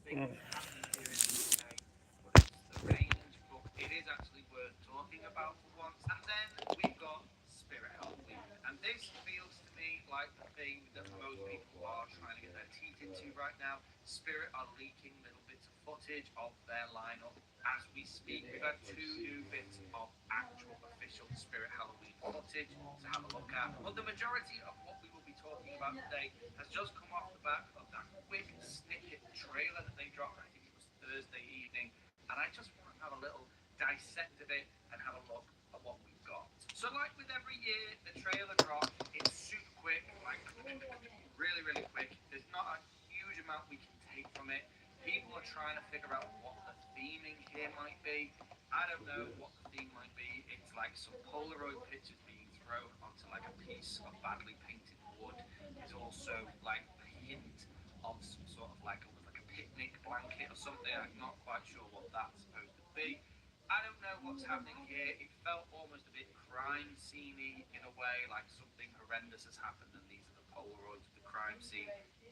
thing we have to do in the UK, but it's the range, but it is actually worth talking about for once. And then we've got Spirit Halloween, and this feels to me like the thing that most people are trying to get their teeth into right now. Spirit are leaking little bits of footage of their lineup as we speak. We've had 2 new bits of actual official Spirit Halloween footage to have a look at, but the majority of what we will be talking about today has just come off the back of that quick snippet trailer that they dropped. I think it was Thursday evening, and I just want to have a little dissect of it and have a look at what we've got. So like with every year, the trailer drops. It's super quick, like really, really quick. There's not a huge amount we can take from it. People are trying to figure out what the theming here might be. I don't know what the theme might be. It's like some Polaroid pictures being thrown onto like a piece of badly painted wood. There's also like a hint of some sort of like almost like a picnic blanket or something. I'm not quite sure what that's supposed to be. I don't know what's happening here. It felt almost a bit crime scene-y in a way, like something horrendous has happened and these are the Polaroids of the crime scene.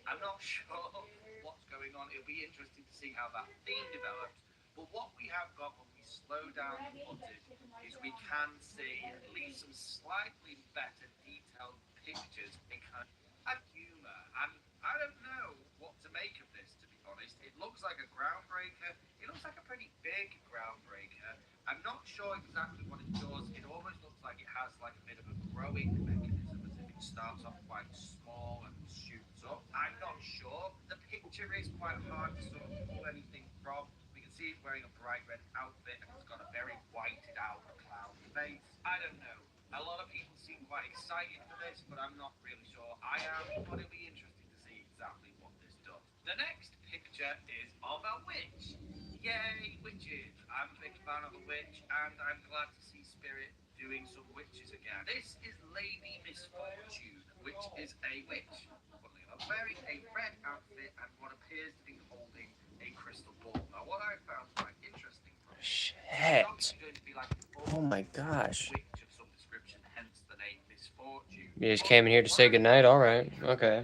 I'm not sure what's going on. It'll be interesting to see how that theme develops. But what we have got when we slow down the footage is we can see at least some slightly better detailed pictures and humour. And I don't know what to make of this, to be honest. It looks like a groundbreaker. It looks like a pretty big groundbreaker. I'm not sure exactly what it does. It almost looks like it has like a bit of a growing mechanism, as if it starts off quite small and shoots up. I'm not sure. The picture is quite hard to sort of pull anything from. We can see it wearing a bright red outfit and it's got a very whited out clown face. I don't know. A lot of people seem quite excited for this, but I'm not really sure I am. But it'll be interesting to see exactly what this does. The next picture is of a witch. Yay, witches. I'm a big fan of a witch, and I'm glad to see Spirit doing some witches again. This is Lady Misfortune, which is a witch, funnily enough, wearing a red outfit and what appears to be holding a crystal ball. Now, what I found quite interesting from this is Shit. going to be like Oh my gosh. witch of some description, hence the name Misfortune. You just came in here to say goodnight? Alright. Okay.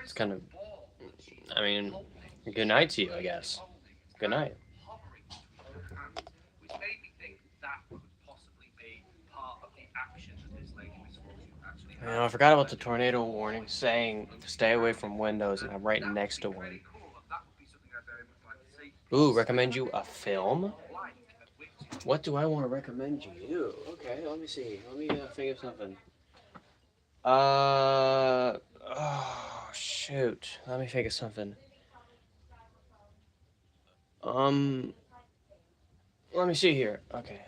It's kind of. I mean, good night to you, I guess. Good night. Hovering between her hands, which made me think that could possibly be part of the action that this Lady Misfortune actually You know, has. I forgot about the tornado warning saying stay away from windows, and I'm right That next would to be one. very cool, and that would be something I'd very much like to see. Ooh, recommend you a film? Like a witch. What do I want to recommend you? Okay, let me see. Let me think of something. Oh, shoot. Let me think of something. Um, let me see here. Okay.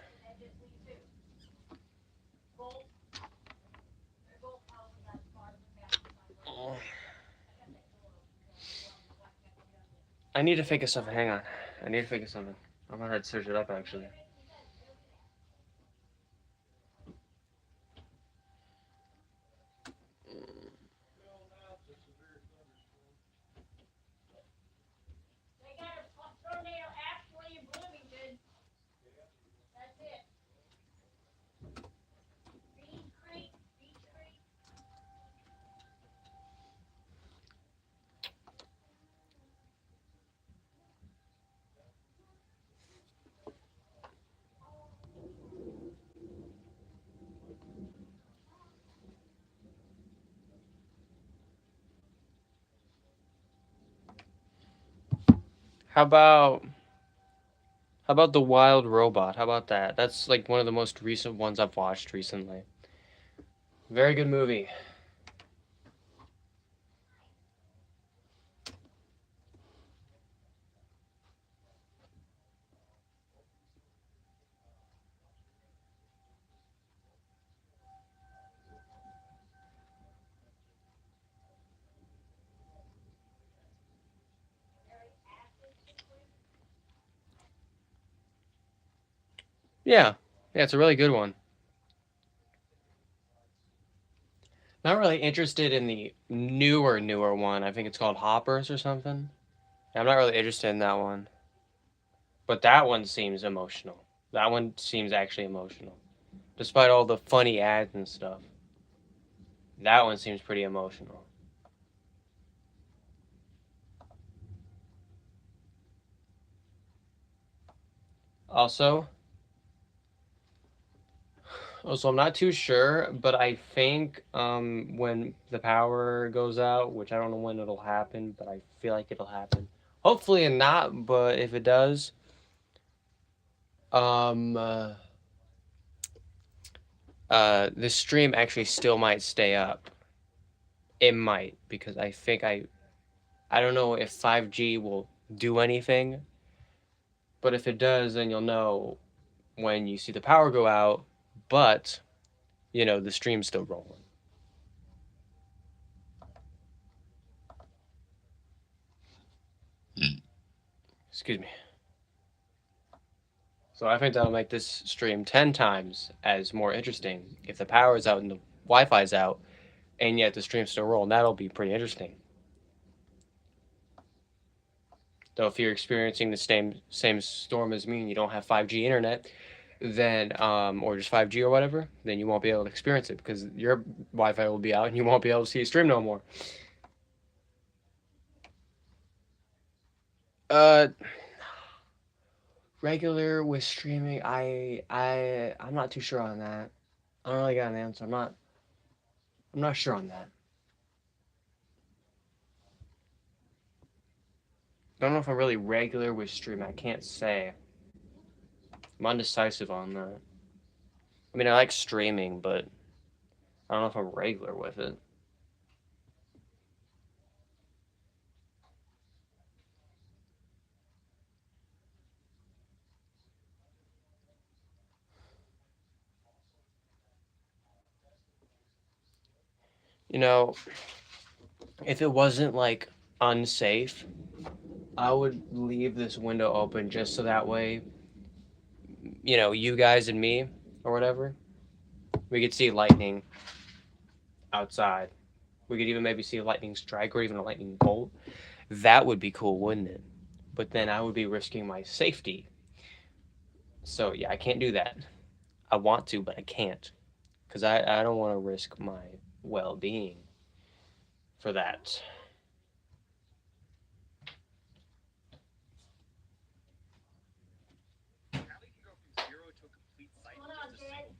I need to think of something. Hang on. I need to think of something. I'm gonna have to search it up actually. How about how about The Wild Robot? How about that? That's like one of the most recent ones I've watched recently. Very good movie. Yeah. Yeah, it's a really good one. Not really interested in the newer one. I think it's called Hoppers or something. I'm not really interested in that one. But that one seems emotional. That one seems actually emotional. Despite all the funny ads and stuff. That one seems pretty emotional. Also, I'm not too sure, but I think when the power goes out, which I don't know when it'll happen, but I feel like it'll happen. Hopefully not, but if it does, um, uh, the stream actually still might stay up. It might because I think I don't know if 5G will do anything, but if it does, then you'll know when you see the power go out, but the stream's still rolling. Excuse me. So I think that'll make this stream 10 times as more interesting if the power's out and the Wi-Fi's out, and yet the stream's still rolling. That'll be pretty interesting. Though if you're experiencing the same storm as me and you don't have 5G internet, then or just 5G or whatever, then you won't be able to experience it because your Wi-Fi will be out and you won't be able to see a stream no more. Uh, regular with streaming, I'm not too sure on that. I don't really got an answer. I'm not sure on that. I don't know if I'm really regular with streaming. I can't say. I'm undecisive on that. I mean, I like streaming, but I don't know if I'm regular with it. You know, if it wasn't like unsafe, I would leave this window open just so that way, you guys and me or whatever, we could see lightning outside. We could even maybe see a lightning strike or even a lightning bolt. That would be cool, wouldn't it? But then I would be risking my safety. So yeah, I can't do that. I want to, but I can't. Because I don't want to risk my well being for that. Apparently, you can go from zero to a complete site with just a single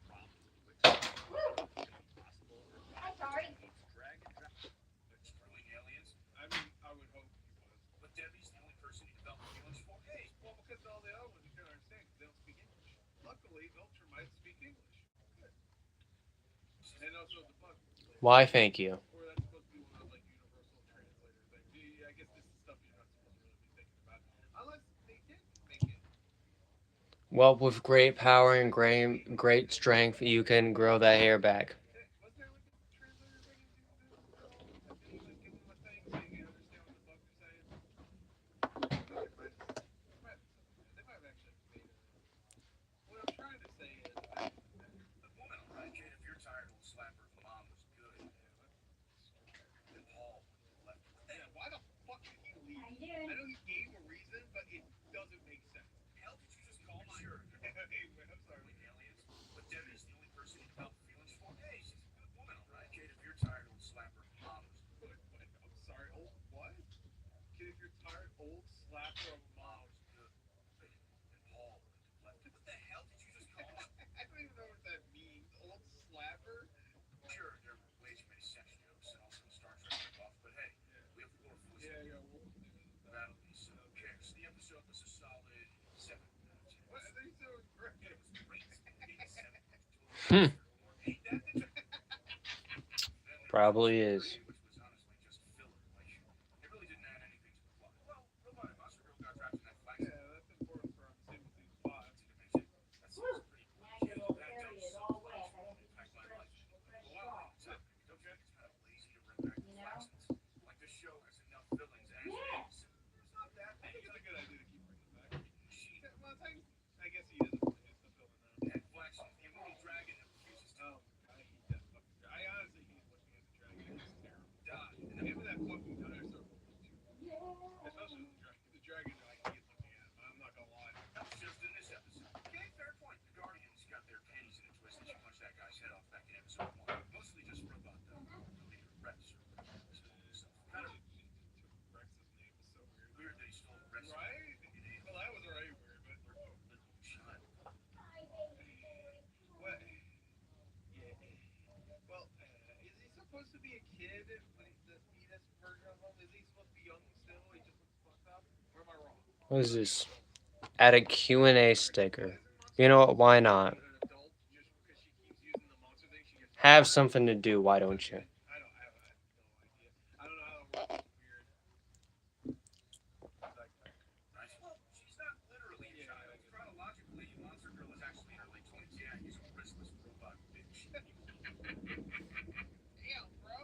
prompt. Possible or drag and drop. They're screwing aliens. I mean, I would hope he was. But Debbie's the only person who developed feelings for. Hey, well, because all the other ones you can't understand because they don't speak English. Luckily, Viltrumites speak English. Good. And also the bug. Why, thank you. Or that's supposed to be one of like universal translators. Like, I guess this is stuff you're not supposed to really be thinking about, unless they did make it. Well, with great power and great strength, you can grow that hair back. Was there like a translator thing in this at all? Have they like given them a thing so you can understand what the fuck they're saying? They might have actually made it. What I'm trying to say is, the woman, right, kid, if you're tired, will slap her mom was good. And Paul left. Yeah, why the fuck did he leave? I know he gave a reason, but it doesn't make sense. Hell, did you just call my? Sure. Hey, I'm sorry. Aliens. But Debbie's the only person you develop feelings for. Hey, she's a good woman, all right. Kid, if you're tired, will slap her mom was good. I'm sorry. Old what? Kid, if you're tired, old slap her mom was good. And Paul left. What the hell did you just call my? I don't even know what that means. Old slapper. Sure, there were way too many sex jokes and also Star Trek ripoff, but hey, we have four fools. Yeah, we'll do that'll be so. Okay, so the episode was a solid 7 minutes. What? I think so. It was great. 7 Probably is. which was honestly just filler. Like, it really didn't add anything to the plot. Well, nobody Monster Girl got trapped in that flag. Yeah, that's important for Stable Season 5. That sounds pretty cool. That don't suck. Impact my life. Wow, it's epic. Don't you think it's kind of lazy to bring back the flags? Like, this show has enough villains as is. It's not that. I think it's a good idea to keep bringing back. Well, I guess he is the villain now. And Flax, the immortal dragon that refuses to. Oh, I hate that fucking guy. I honestly hate looking at the dragon. It's terrible. What is this? Add a Q&A sticker. You know what? Why not? Have something to do. Why don't you? She's not literally a child. Chronologically, Monster Girl is actually in her late 20s. Yeah, he's a restless robot bitch. Damn, bro.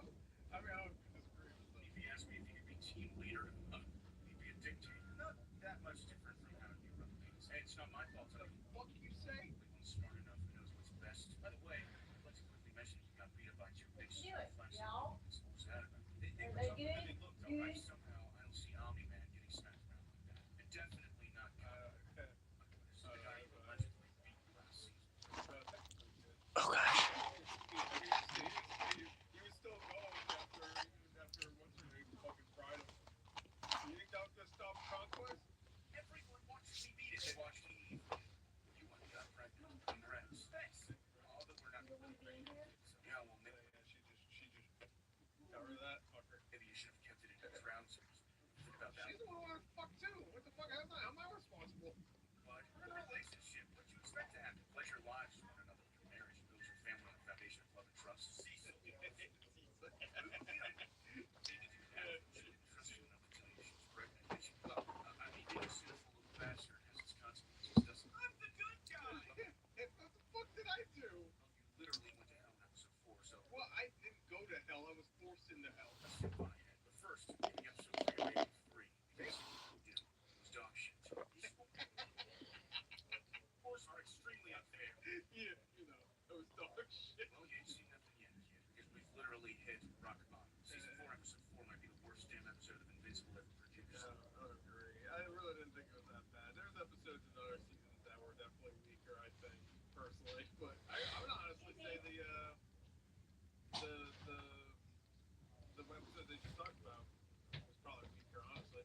I mean, I would disagree with that. If he asked me if he could be team leader, he'd be a dictator. Not that much different from how you run things. Hey, it's not my fault. What the fuck you say? He's smart enough and knows what's best. By the way, let's quickly mention he got beat up by two big last night. What's that about? They were tough, but they looked alright. Somehow, I don't see Omni-Man getting smacked around like that. And definitely not the guy who allegedly beat you last season. Oh gosh. He was still going after what's her name fucking fried him. You think that was gonna stop Conquest? Everyone watched me beat it. They watched me. You went and got pregnant. Congrats. Thanks. All that we're not really great. Yeah, well, maybe She just got rid of that fucker. maybe you should have kept it in next round. So think about that. She's the one who wanted to fuck too. What the fuck? How am I responsible? But we're in a relationship. What do you expect to happen? Pleasure lives with one another through marriage. Build your family on a foundation of love and trust. Cecil. Being a sinful little bastard has its consequences, doesn't it? I'm the good guy! What the fuck did I do? You literally went to hell in episode 4, so Well, I didn't go to hell. I was forced into hell. let's skip on ahead. But first, in episode 3 of Raven 3, because it was dog shit. Wars are extremely unfair. Yeah, you know, it was dog shit. Well, you ain't seen nothing yet, kid, because we've literally hit rock bottom. Season 4, episode 4 might be the worst damn episode of Invincible ever produced. Yeah, I agree. I really didn't think it was that bad. There's episodes in other seasons that were definitely weaker, I think, personally. But I would honestly say the episode they just talked about was probably weaker, honestly.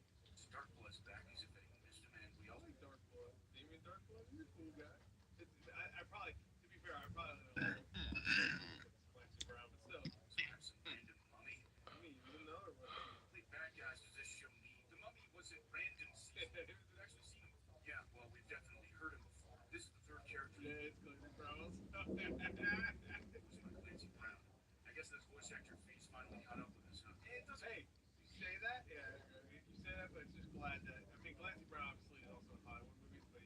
Darkblood's back. He's evading Mr. Man. We I all like Darkblood. Damien Darkblood, he's a cool guy. I probably, to be fair, I probably don't know Clancy Brown, but still. have some random mummy. I mean, he was another one. Complete bad guys does this show need? The mummy wasn't random. We've actually seen him before. Yeah, well, we've definitely heard him before. This is the third character. Yeah, it's Clancy Brown. It was my Clancy Brown. I guess those voice actor fees finally caught up with us, huh? It does. Hey, you say that? Yeah, you say that, but it's just glad that. I mean, Clancy Brown obviously is also in Hollywood movies, but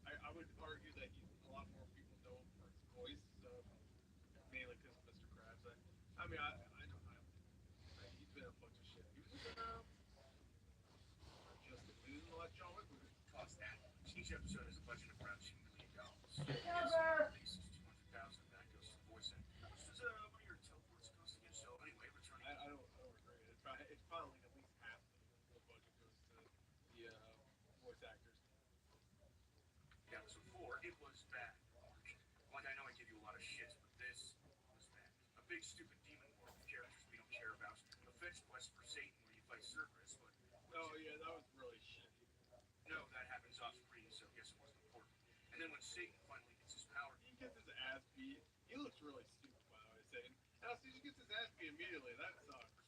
I would argue that a lot more people know him for his voice, so mainly because of Mr. Krabs. I mean, I know him. He's been in a bunch of shit. He was in he was in the last John Wick movie. Cost that much. Each episode has a budget of around $2 million. At least $200,000 of that goes to voice acting. How much does one of your teleports cost again? So anyway, returning. I don't agree. It's probably like at least half the budget goes to the voice actors. Yeah, episode 4, it was bad. Like, I know I give you a lot of shit, but this was bad. A big, stupid demon war with characters we don't care about. A fetch quest for Satan where you fight Cerberus, but... Oh, yeah, that was really shitty. No, that happens off screen, so I guess it wasn't important. And then when Satan finally gets his power... He gets his ass beat. He looks really stupid, by the way, Satan. Now, he just gets his ass beat immediately. That sucks.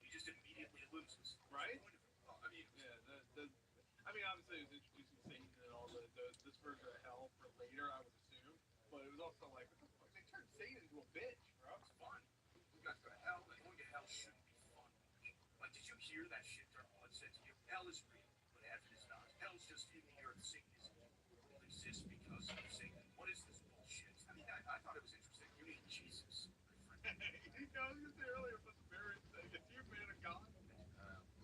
He just immediately loses. Right? Well, I mean, Yeah, I mean, obviously, it was introducing Satan and all this version of hell for later, I would assume. But it was also like, what the fuck? They turned Satan into a bitch, bro. it's fun. We got to go to hell, and going to hell shouldn't be fun. Like, did you hear that shit Darkblood said to you? Hell is real, but heaven is not. Hell's just in the earth. Satan is evil. It exists because of Satan. What is this bullshit? I mean, I thought it was interesting. You mean Jesus, my friend. I was going to say earlier about the Marion thing. Is he a man of God?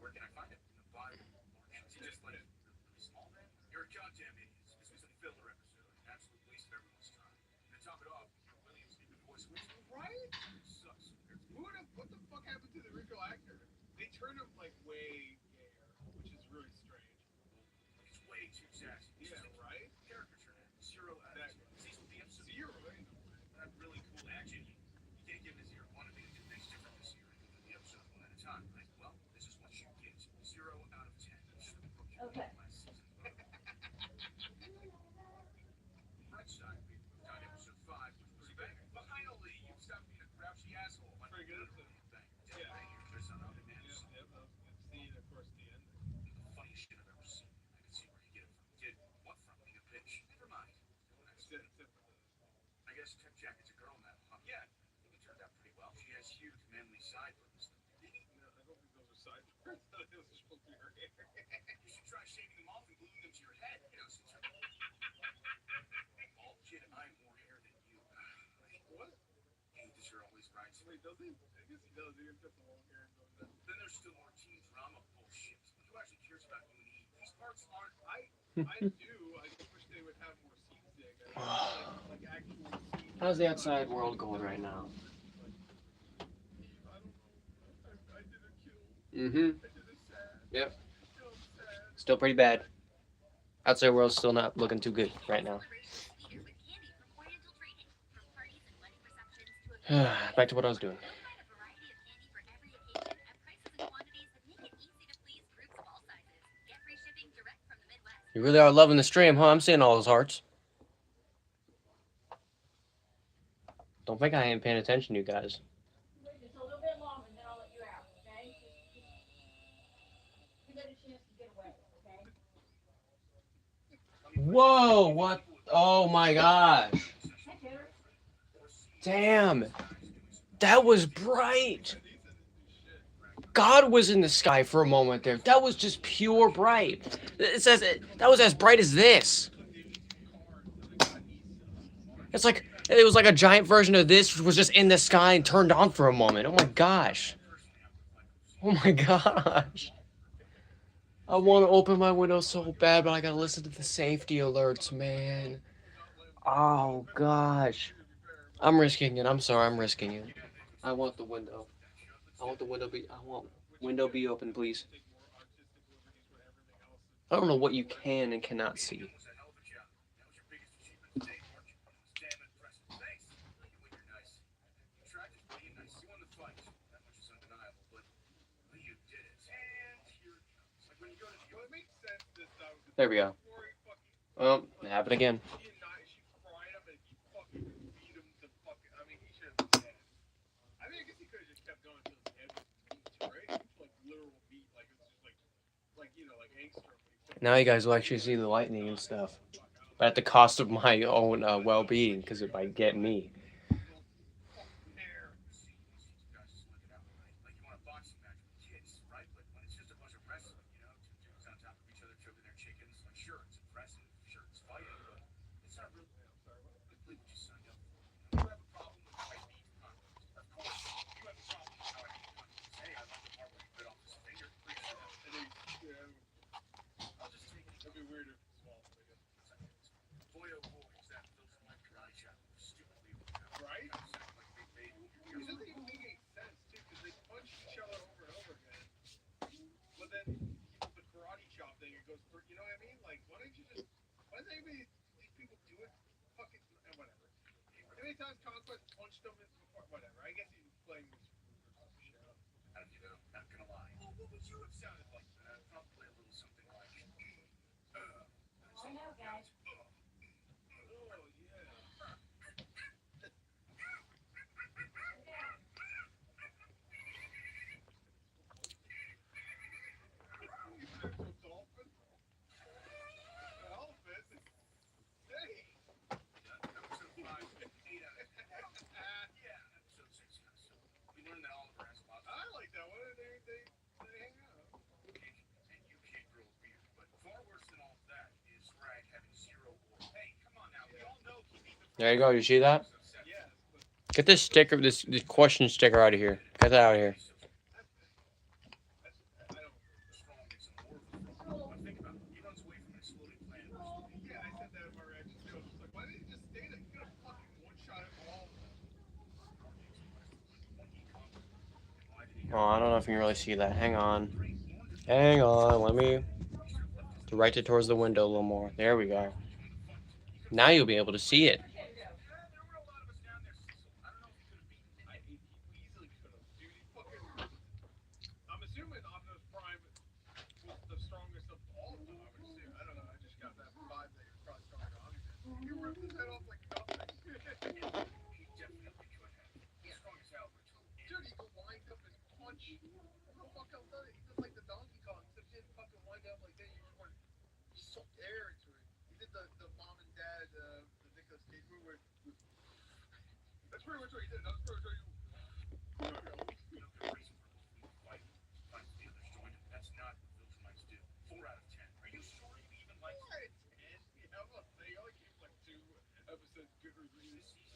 Where can I find it? In the Bible? Or is he just like a really small man? You're a goddamn idiot. This was a filler episode. An absolute waste of everyone's time. And to top it off, Williams did the voice of Witcher. Right? It sucks. What the fuck happened to the Rico actor? They turned him like way gayer, which is really strange. It's way too sassy. It's Yeah, just a right? caricature now. 0 out of 10. See, the episode Zero, right? that really cool action. You can't give it a 0. One of these did things different this year. And the episode one at a time. Like, well, this is what you get. 0 out of 10. Should have booked you last season. Right side, we got episode 5, which was pretty bad. Finally, you stopped being a grouchy asshole. Like, Pretty good. thing. Yeah. Thank you. There's some other man. I've seen, of course, the ending. The funniest shit I've ever seen. sideburns. No, I don't think those are sideburns. I think those are supposed to be her hair. You should try shaving them off and gluing them to your head. You know, since you're bald, kid, I'm more hair than you. What? Hey, this year always rides. Wait, does he? I guess he does. He has got the long hair and goes that. Then there's still more teen drama bullshit. Who actually cares about you and Eve? These parts aren't. I do. I just wish they would have more scenes there, guys. Like actual scenes. How's the outside world going right now? I don't know. I did a kill. Mm-hmm. I did a sad. Yep. Still sad. Still pretty bad. Outside world's still not looking too good right now. Back to what I was doing. You really are loving the stream, huh? I'm seeing all those hearts. Don't think I ain't paying attention, you guys. Just a little bit longer, and then I'll let you out, okay? You get a chance to get away, okay? Whoa, what? Oh my gosh. Hey, Taylor. Damn. That was bright. God was in the sky for a moment there. That was just pure bright. It says that was as bright as this. It's like it was like a giant version of this, which was just in the sky and turned on for a moment. Oh my gosh. Oh my gosh. I want to open my window so bad, but I gotta listen to the safety alerts, man. Oh gosh. I'm risking it. I'm sorry, I'm risking it. I want the window. I want window be open, please. I don't know what you can and cannot see. There we go. Oh, it happened again. Now you guys will actually see the lightning and stuff, but at the cost of my own well-being, because it might get me. There you go. You see that? Get this sticker, this question sticker out of here. Get that out of here. Oh, I don't know if you can really see that. Hang on. Hang on. Let me direct it towards the window a little more. There we go. Now you'll be able to see it.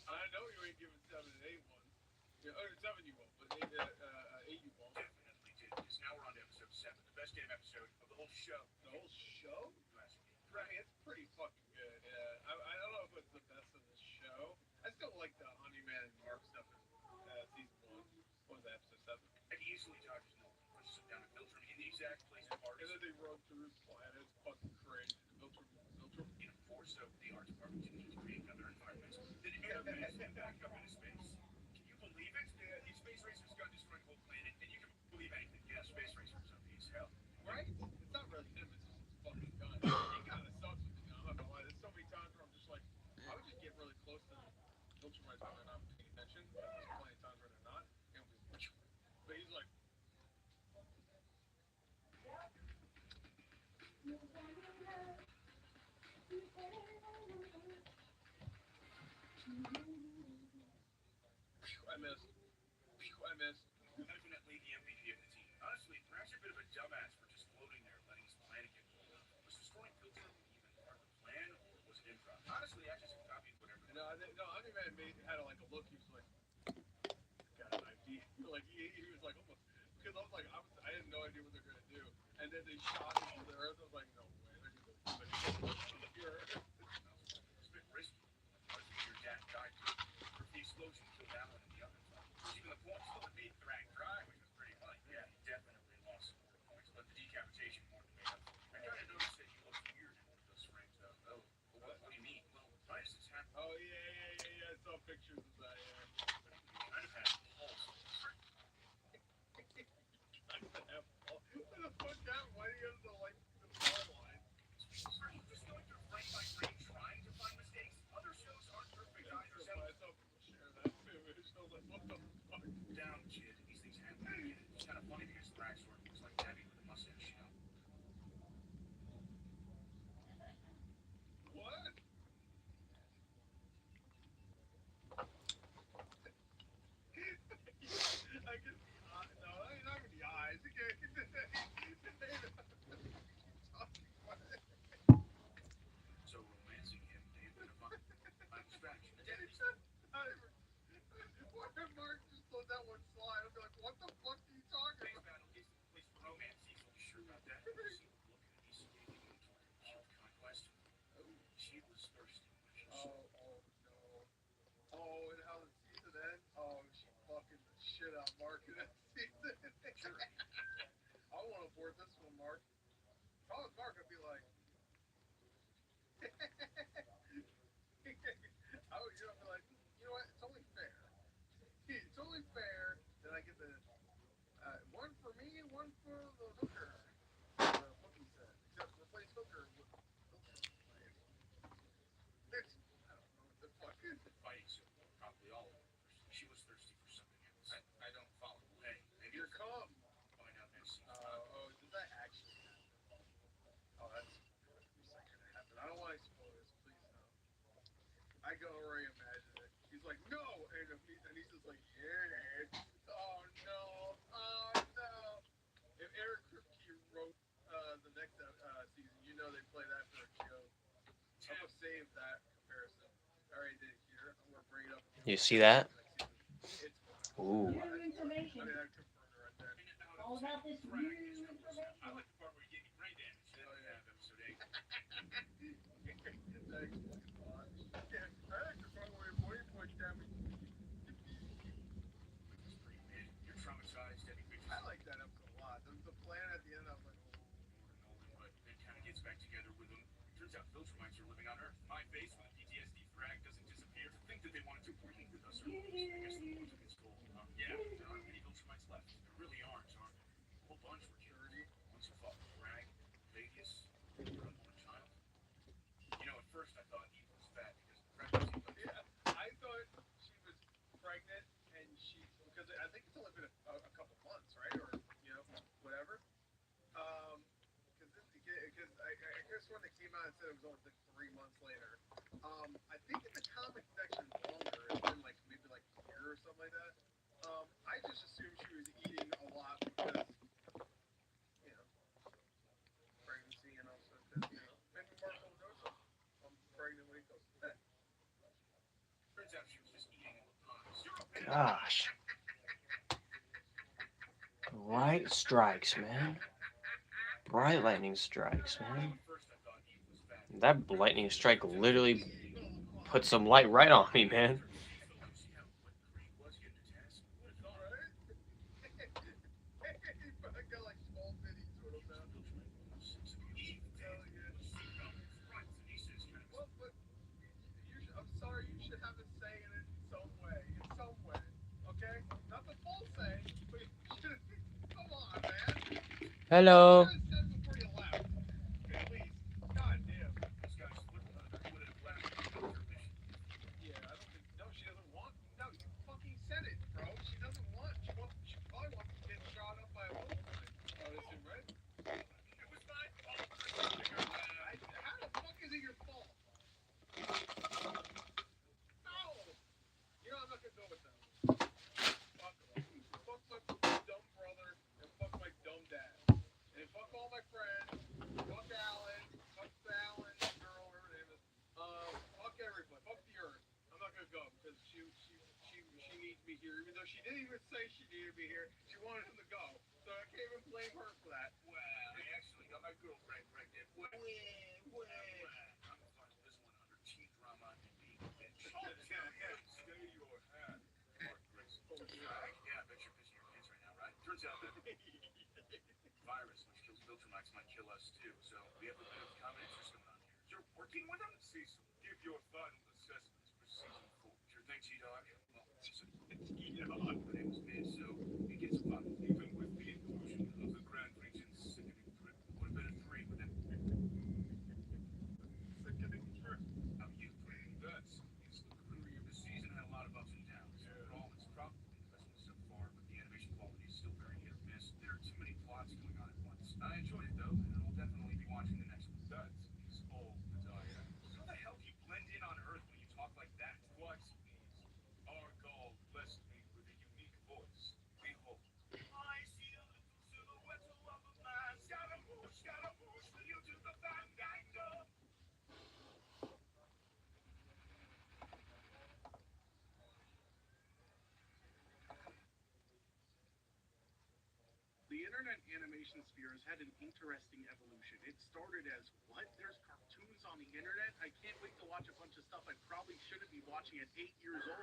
I know you ain't giving 7 and 8 ones. Yeah, 7 you won't, but 8 you won't. Definitely did, because now we're on to episode 7, the best damn episode of the whole show. The whole show? Classic. I mean, it's pretty fucking good. Yeah, I don't know if it's the best of the show. I still like the Honeyman and Mark stuff in season 1. What was that, episode 7? And he easily dodges no pushes him down and filters him in the exact place of art. And then they run through his planet. It's fucking crazy. Filter. In a force of the art department didn't need to create another environment. Then it managed to back up into space. Can you believe it? These space racers got destroyed the whole planet, and you can believe anything. Yeah, space racers are as hell. Right? It's not really him. It's just his fucking gun. He kind of sucks with the gun. I'm not gonna lie. There's so many times where I'm just like, I would just get really close to filter my gun and not paying attention. But there's plenty of times where they're not. And but he's like, I missed. I missed. Definitely the MVP of the team. Honestly, perhaps you're a bit of a dumbass for just floating there, letting his planet get blown up. Was destroying Filter even part of the plan, or was it improv? Honestly, I just copied whatever. No, Honeyman had like a look. He was like, got an idea. Like he was like almost because I was like I had no idea what they're gonna do. And then they shot into the earth. I was like, no way, they're gonna do it here. It's a bit risky. Honestly, your dad died too. Or if the explosion killed Alan and the other side. Even the point still made Thrag dry, which was pretty funny. Yeah, he definitely lost some more points, but the decapitation more than made up. I kind of noticed that you looked weird in one of those frames, though. Oh, what do you mean? Well, Titus is happy. Oh yeah. I saw pictures of that. Yeah. Kind of had a pulse. What the fuck that? Why do you have the like the ball line? Are you just going through frame by frame trying to find mistakes? Other shows aren't perfect either. I saw people share that image. I was like, what the fuck? Down, kid. These things happen again. It's kind of funny because Thrag sort of looks like Debbie with a mustache, you know? What? I can see no, not even the eyes. So romancing him, they've been a fun distraction. What if Mark just let that one slide? I'd be like, what the fuck are you talking Space about? battle isn't the place for romance. Cecil, you sure about that? Look at East Gate toward conquest. She was thirsty when she saw Oh no. Oh, and how the season ends? Oh, she fucking the shit out of Mark in that season. I want to board this one, Mark. If I was Mark, I'd be like, I would, be like, you know what? It's only fair. It's only fair that I get the one for me and one for the hooker. The booking set. Except replace hooker with hooker. I don't know what the fuck is. fighting so probably all of them. She was thirsty for something else. I don't follow. Hey, maybe Here you'll come. find out next season. Did that actually happen? Oh, that's gonna happen. I don't want to spoil this, please no. I can already imagine it. He's like, no, and he's just like, yeah. Oh no, If Eric Kripke wrote the next season, you know they play that for a joke. I'm gonna save that comparison. I already did it here. I'm gonna bring it up. You see that? It's Ooh. New information. I mean, I confirmed it right there. All about this new information. I like the part where you gave me brain damage. Oh, yeah. Episode 8. Thanks, fucking lot. Yeah, I like the part where your boy damage. It's pretty mid. You're traumatized. Every picture. I like that episode a lot. The plan at the end, I was like, But then kind of gets back together with them. Turns out Viltrumites are living on Earth. My face with the PTSD Thrag doesn't disappear. To think that they wanted to breed with us. I guess the point of its goal. Yeah, there aren't many Viltrumites left. There really aren't. A whole bunch were killed. Once who fought with Thrag, Vegas, their unborn child. You know, at first I thought Eve was fat because the pregnancy. But yeah. I thought she was pregnant, and because I think it's only been a couple months, right? Or, whatever. Because I guess when they came out, it said it was only been 3 months later. I think in the comic section longer, it's been maybe a year or something like that. I just assumed she was eating a lot because, pregnancy and also because, maybe Mark will know I'm pregnant when he goes to bed. turns out she was just Gosh. Bright strikes, man. Bright lightning strikes, man. That lightning strike literally put some light right on me, man. I got like small mini sort of now. Hell yeah. Well, but I'm sorry, you should have a say in it in some way. In some way. Okay? Not the full say, but you should. Come on, man. Hello. You should have said before you left. At least. God damn. Yeah, I don't think. No, she doesn't want. No, you fucking said it, bro. She doesn't want. She probably wants to get shot up by a wolf. I would assume, right? It was my fault. How the fuck is it your fault? No! You know, I'm not gonna go with that. Fuck him. Fuck my dumb brother and fuck my dumb dad. And fuck all my friends. Fuck Alan. Fuck Alan, girl, whatever her name is. Fuck everybody. Fuck the earth. I'm not gonna go because she needs me here. Even though she didn't even say she needed me here, she wanted him to go. So I can't even blame her for that. Well, I actually got my girlfriend pregnant. Wait. I'm gonna find this one under teen drama and being a bitch. Stay your hat, Mark Grayson. Oh, yeah. Yeah, I bet you're busy your kids right now, right? Turns out that virus, which kills Viltrumites, might kill us too. So we have a bit of common interest going on here. You're working with them? Cecil, give your final assessments for season 4. Sure thing, T-Dog. Well, T-Dog. My name is Miz, so it gets fun. Even with the inclusion of the Grand Regent's sickening trip. Would have been a 3 with that. Sickening trip. You 3. That's the career of the season had a lot of ups and downs. Overall, it's probably the best one so far, but the animation quality is still very hit or miss. There are too many plots going on at once. I enjoyed it though, and I'll definitely be watching the next one. That is all that I ask. How the hell do you blend in on Earth when you talk like that? What's easy? Our God blessed me with a unique voice. Behold. I see a little silhouette of mine. Scaramouche, will you do the fandango? The internet animation sphere has had an interesting evolution. It started as, what? There's cartoons on the internet? I can't wait to watch a bunch of stuff I probably shouldn't be watching at 8 years old.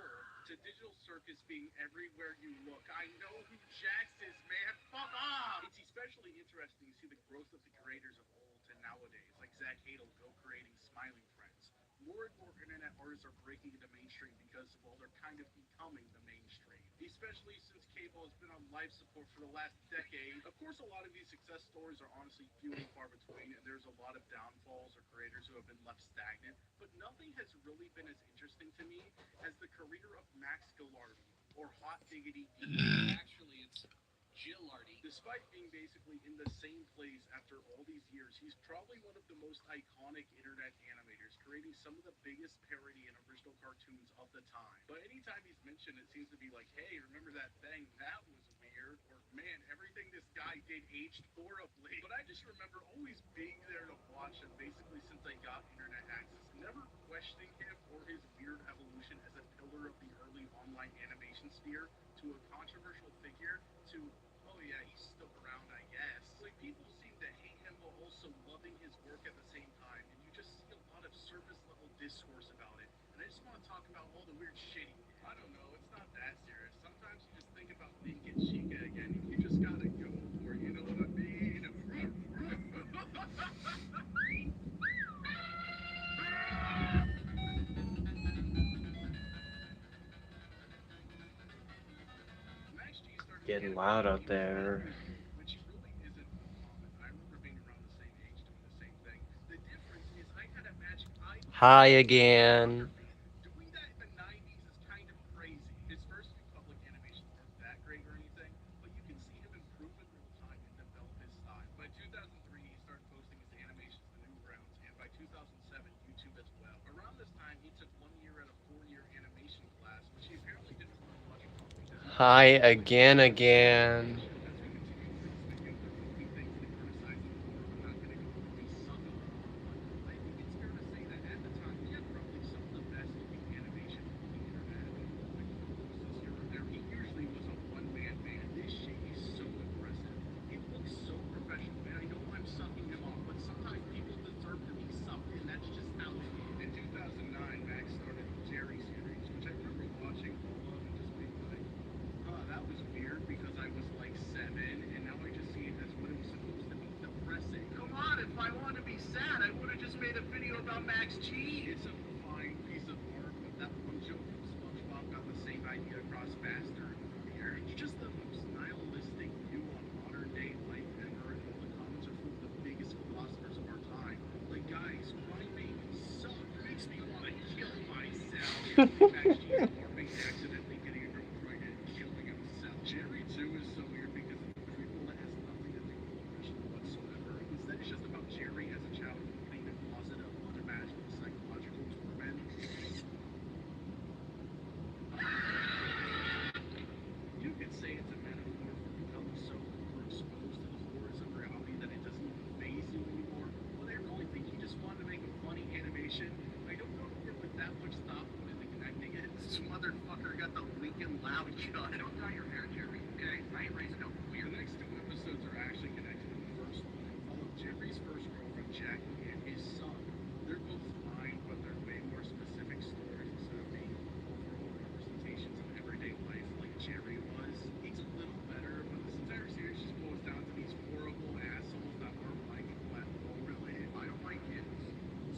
To digital circus being everywhere you look. I know who Jax is, man. Fuck off! It's especially interesting to see the growth of the creators of old to nowadays, like Zach Hadel co-creating Smiling Friends. More and more internet artists are breaking into mainstream because, well, they're kind of becoming the mainstream. Especially since cable has been on life support for the last decade. Of course, a lot of these success stories are honestly few and far between, and there's a lot of downfalls or creators who have been left stagnant, but nothing has really been as interesting to me as the career of Max Gilardi, or Hot Diggity D. Actually, it's Gilardi. Despite being basically in the same place after all these years, he's probably one of the most iconic internet animators, creating some of the biggest parody and original cartoons of the time. But anytime he's mentioned, it seems to be like, hey, remember that thing? That was weird. Or, man, everything this guy did aged horribly. But I just remember always being there to watch him, basically since I got internet access, never questioning him or his weird evolution as a pillar of the early online animation sphere to a controversial figure to, oh yeah, he's still around, I guess. Like, people seem to hate him while also loving his work at the same time, and you just see a lot of surface-level discourse about it. And I just want to talk about all the weird shit he did. I don't know, it's not that serious. Sometimes you just think about Naked Chica again, and you just gotta go for it, you know what I mean? Max G started Getting loud out there. which really isn't uncommon. I remember being around the same age doing the same thing. The difference is I had a magic eye. Hi again. Doing that in the 90s is kind of crazy. His first few public animations weren't that great or anything, but you can see him improve in real time and develop his style. By 2003, he started posting his animations to Newgrounds, and by 2007, YouTube as well. Around this time, he took 1 year at a 4-year animation class, which he apparently didn't learn much from because Hi again. you about Max G? It's a fine piece of art, but that one joke from SpongeBob got the same idea across faster and funnier. It's just the most nihilistic view on modern day life ever, and all the comments are full of the biggest philosophers of our time. Like, guys, crying babies suck. Makes me want to kill myself. Max G is LARPing, accidentally getting a girl pregnant and killing himself. Jerry 2 is so weird because it's a prequel that has nothing to do with the original whatsoever. Instead, it's just about Jerry as a child putting in a closet of unimaginable psychological torment. You could say it's a metaphor for becoming so overexposed to the horrors of reality that it doesn't even faze you anymore. Well, I really think he just wanted to make a funny animation. I don't know if there was that much thought put into connecting it. This motherfucker got the Lincoln Loud cut. Don't dye your hair, Jerry, okay? I ain't raising no The weird. next two episodes are actually connected to the first one. They follow Jerry's first girlfriend, Jackie, and his son. They're both fine, but they're way more specific stories instead of being overall representations of everyday life like Jerry was. He's a little better, but this entire series just boils down to these horrible assholes that aren't likable at all, really. I don't like kids.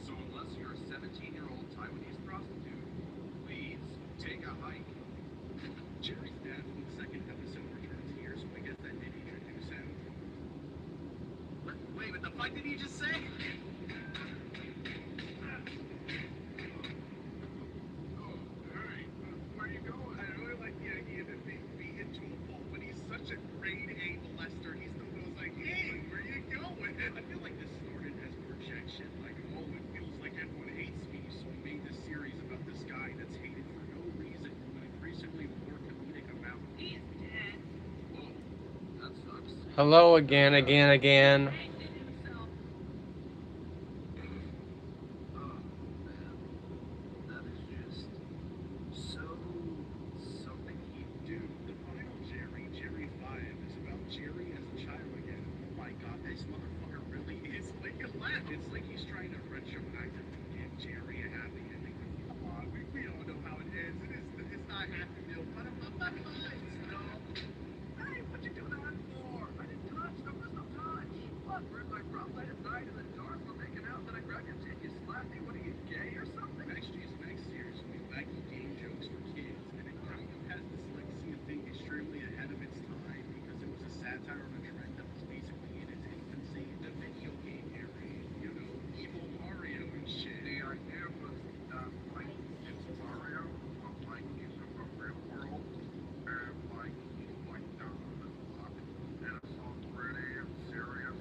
So unless you're a 17-year-old Taiwanese prostitute, please take a hike. Jerry's dad from the second episode returns here, so I guess that did introduce him. Wait, what the fuck did he just say? Where are you going? I really like the idea that they beat him to a pulp, but he's such a grade A molester. He still goes like, hey, where you going? I feel like this started as projection. Like, oh, it feels like everyone hates me, so I made this series about this guy that's hated for no reason, but increasingly more comedic amount. He's dead. Whoa, that sucks. Hello again. Oh, man. That is just so something he'd do. The final Jerry, Jerry 5, is about Jerry as a child again. Oh my god, this motherfucker really is like a laugh. It's like he's trying to retroactively give Jerry a happy ending. Come on, we all know how it ends. It's not happy meal, but I'm not No. Hey, what'd you do that for? I didn't touch. There was no touch. What? We're in my room late at night in the dark. We're making out. Then I grab your tit. You slap me. What are you, gay or something? Max G's next series will be wacky game jokes for kids, and it kind of has this legacy of being extremely ahead of its time because it was a satire on a trend that was basically in its infancy, the video game era, you know, evil Mario and shit. The idea was that, like, it's Mario, but, like, he's in a real world, and, like, he's, like, down on the block, and it's all gritty and serious,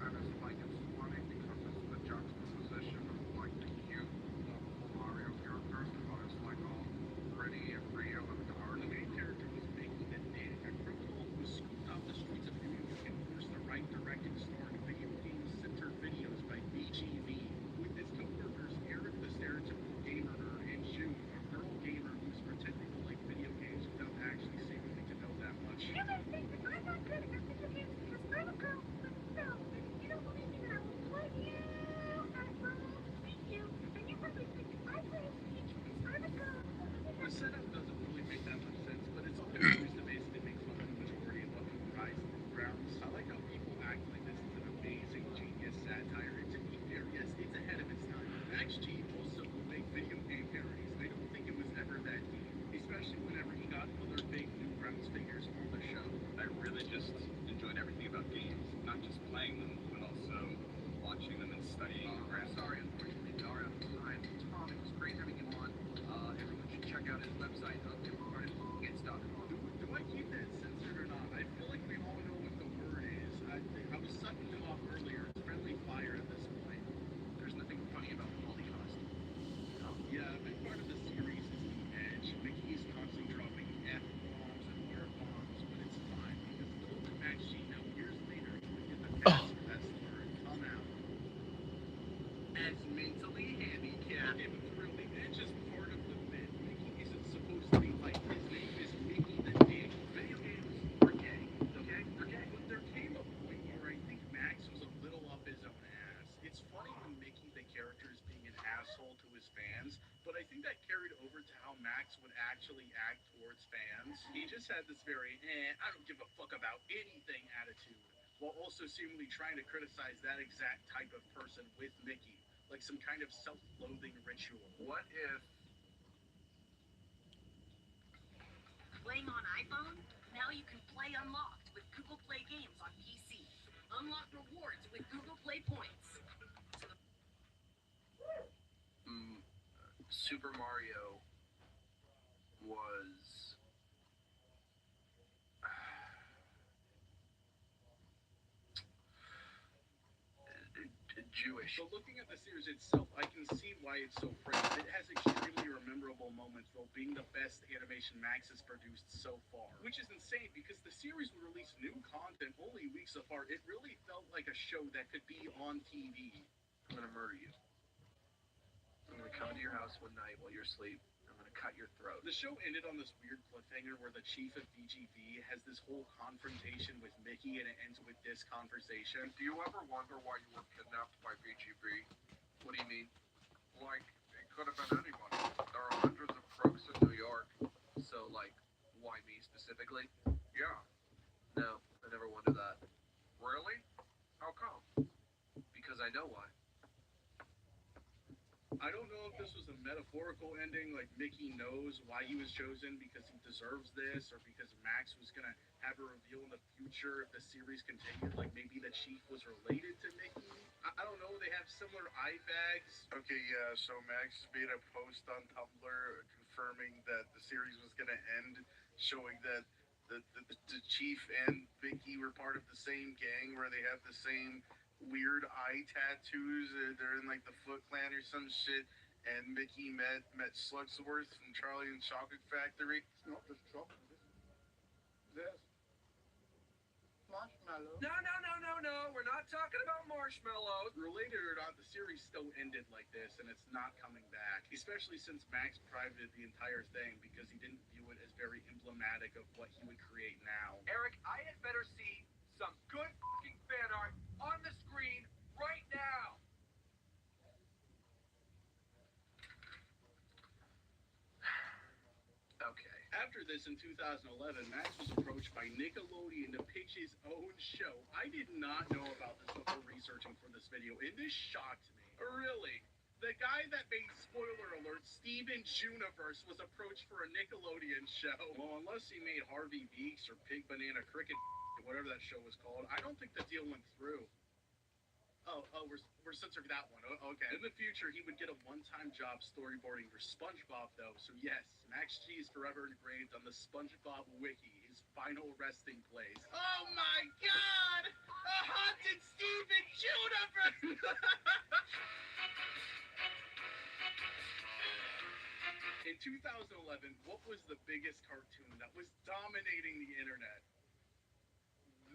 and it's, like, it's funny because it's the juxtaposition of, like, the cute, lovable Mario characters, but it's, like, all gritty and real and dark. The main character was Mickey the Dick, a criminal who was scooped off the streets of New York and forced to write, direct, and star in video game-centered videos by BGV. With his co-workers, Eric the stereotypical gamer nerd, and June, a girl gamer who's pretending to like video games without actually seeming to know that much. You guys think that I'm not good at video games because I'm a girl, but no, you don't believe me that I will play you. I will beat you, and you probably think I play Peach because I'm a girl. The setup doesn't really make that much sense, but it's all used to basically make fun of the majority of what rise from the grounds. I like how people act like this is an amazing, genius satire, and to be fair, yes, it's ahead of its time. Max G also will make video game parodies. I don't think it was ever that deep, especially whenever he got other big Newgrounds figures on the show. I really just enjoyed everything about games, not just playing them, but also watching them and studying. Sorry, unfortunately, Dara, I'm Tom. It was great having you on. Everyone should check out his website, games.com. Do I keep that censored or not? I feel like we all know what the word is. I was sucking it off earlier. It's friendly fire at this point. There's nothing funny about Holocaust. Yeah, a big part of the series is the edge. Mickey's constantly dropping F-bombs and word-bombs, but it's fine because Philip and Max G know years later he would get the cast for that slur and come out. As mentally handicapped. It was really, it's just part of the bit. Mickey isn't supposed to be like, his name is Mickey the Dick. Video games are gay, okay? They're gay. But there came a point where I think Max was a little up his own ass. It's funny when Mickey the character is being an asshole to his fans, but I think that carried over to how Max would actually act towards fans. He just had this very, I don't give a fuck about anything attitude, while also seemingly trying to criticize that exact type of person with Mickey. like some kind of self-loathing ritual. What if Playing on iPhone? Now you can play Unlocked with Google Play games on PC. Unlock rewards with Google Play points. Super Mario was Jewish? So looking at the series itself, I can see why it's so praised. It has extremely memorable moments while being the best animation Max has produced so far. Which is insane because the series would release new content only weeks apart. It really felt like a show that could be on TV. I'm gonna murder you. I'm gonna come into your house one night while you're asleep. I'm gonna cut your throat. The show ended on this weird cliffhanger where the chief of BGV has this whole confrontation with Mickey and it ends with this conversation. Do you ever wonder why you were kidnapped by BGB? What do you mean? Like, it could have been anybody. There are hundreds of crooks in New York. So, like, why me specifically? Yeah. No, I never wondered that. Really? How come? Because I know why. I don't know if this was a metaphorical ending, like Mickey knows why he was chosen because he deserves this, or because Max was gonna have a reveal in the future if the series continued, like maybe the chief was related to Mickey. I don't know, they have similar eye bags. Okay, yeah, so Max made a post on Tumblr confirming that the series was going to end, showing that the chief and Mickey were part of the same gang where they have the same weird eye tattoos. They're in like the Foot Clan or some shit. And Mickey met Slugsworth from Charlie and Chocolate Factory. It's not just chocolate. This. Marshmallow. No. We're not talking about marshmallows. Related or not, the series still ended like this, and it's not coming back. Especially since Max privated the entire thing because he didn't view it as very emblematic of what he would create now. Eric, I had better see some good fucking fan art on the screen right now. Okay. After this, in 2011, Max was approached by Nickelodeon to pitch his own show. I did not know about this before researching for this video, and this shocked me. Really? The guy that made, spoiler alert, Steven Juniverse was approached for a Nickelodeon show. Well, unless he made Harvey Beaks or Pig Banana Cricket, whatever that show was called, I don't think the deal went through. We're censoring that one. Okay. In the future, he would get a one-time job storyboarding for SpongeBob, though. So yes, Max G is forever engraved on the SpongeBob wiki, his final resting place. Oh my God! A haunted Steven Juniverse! In 2011, what was the biggest cartoon that was dominating the internet?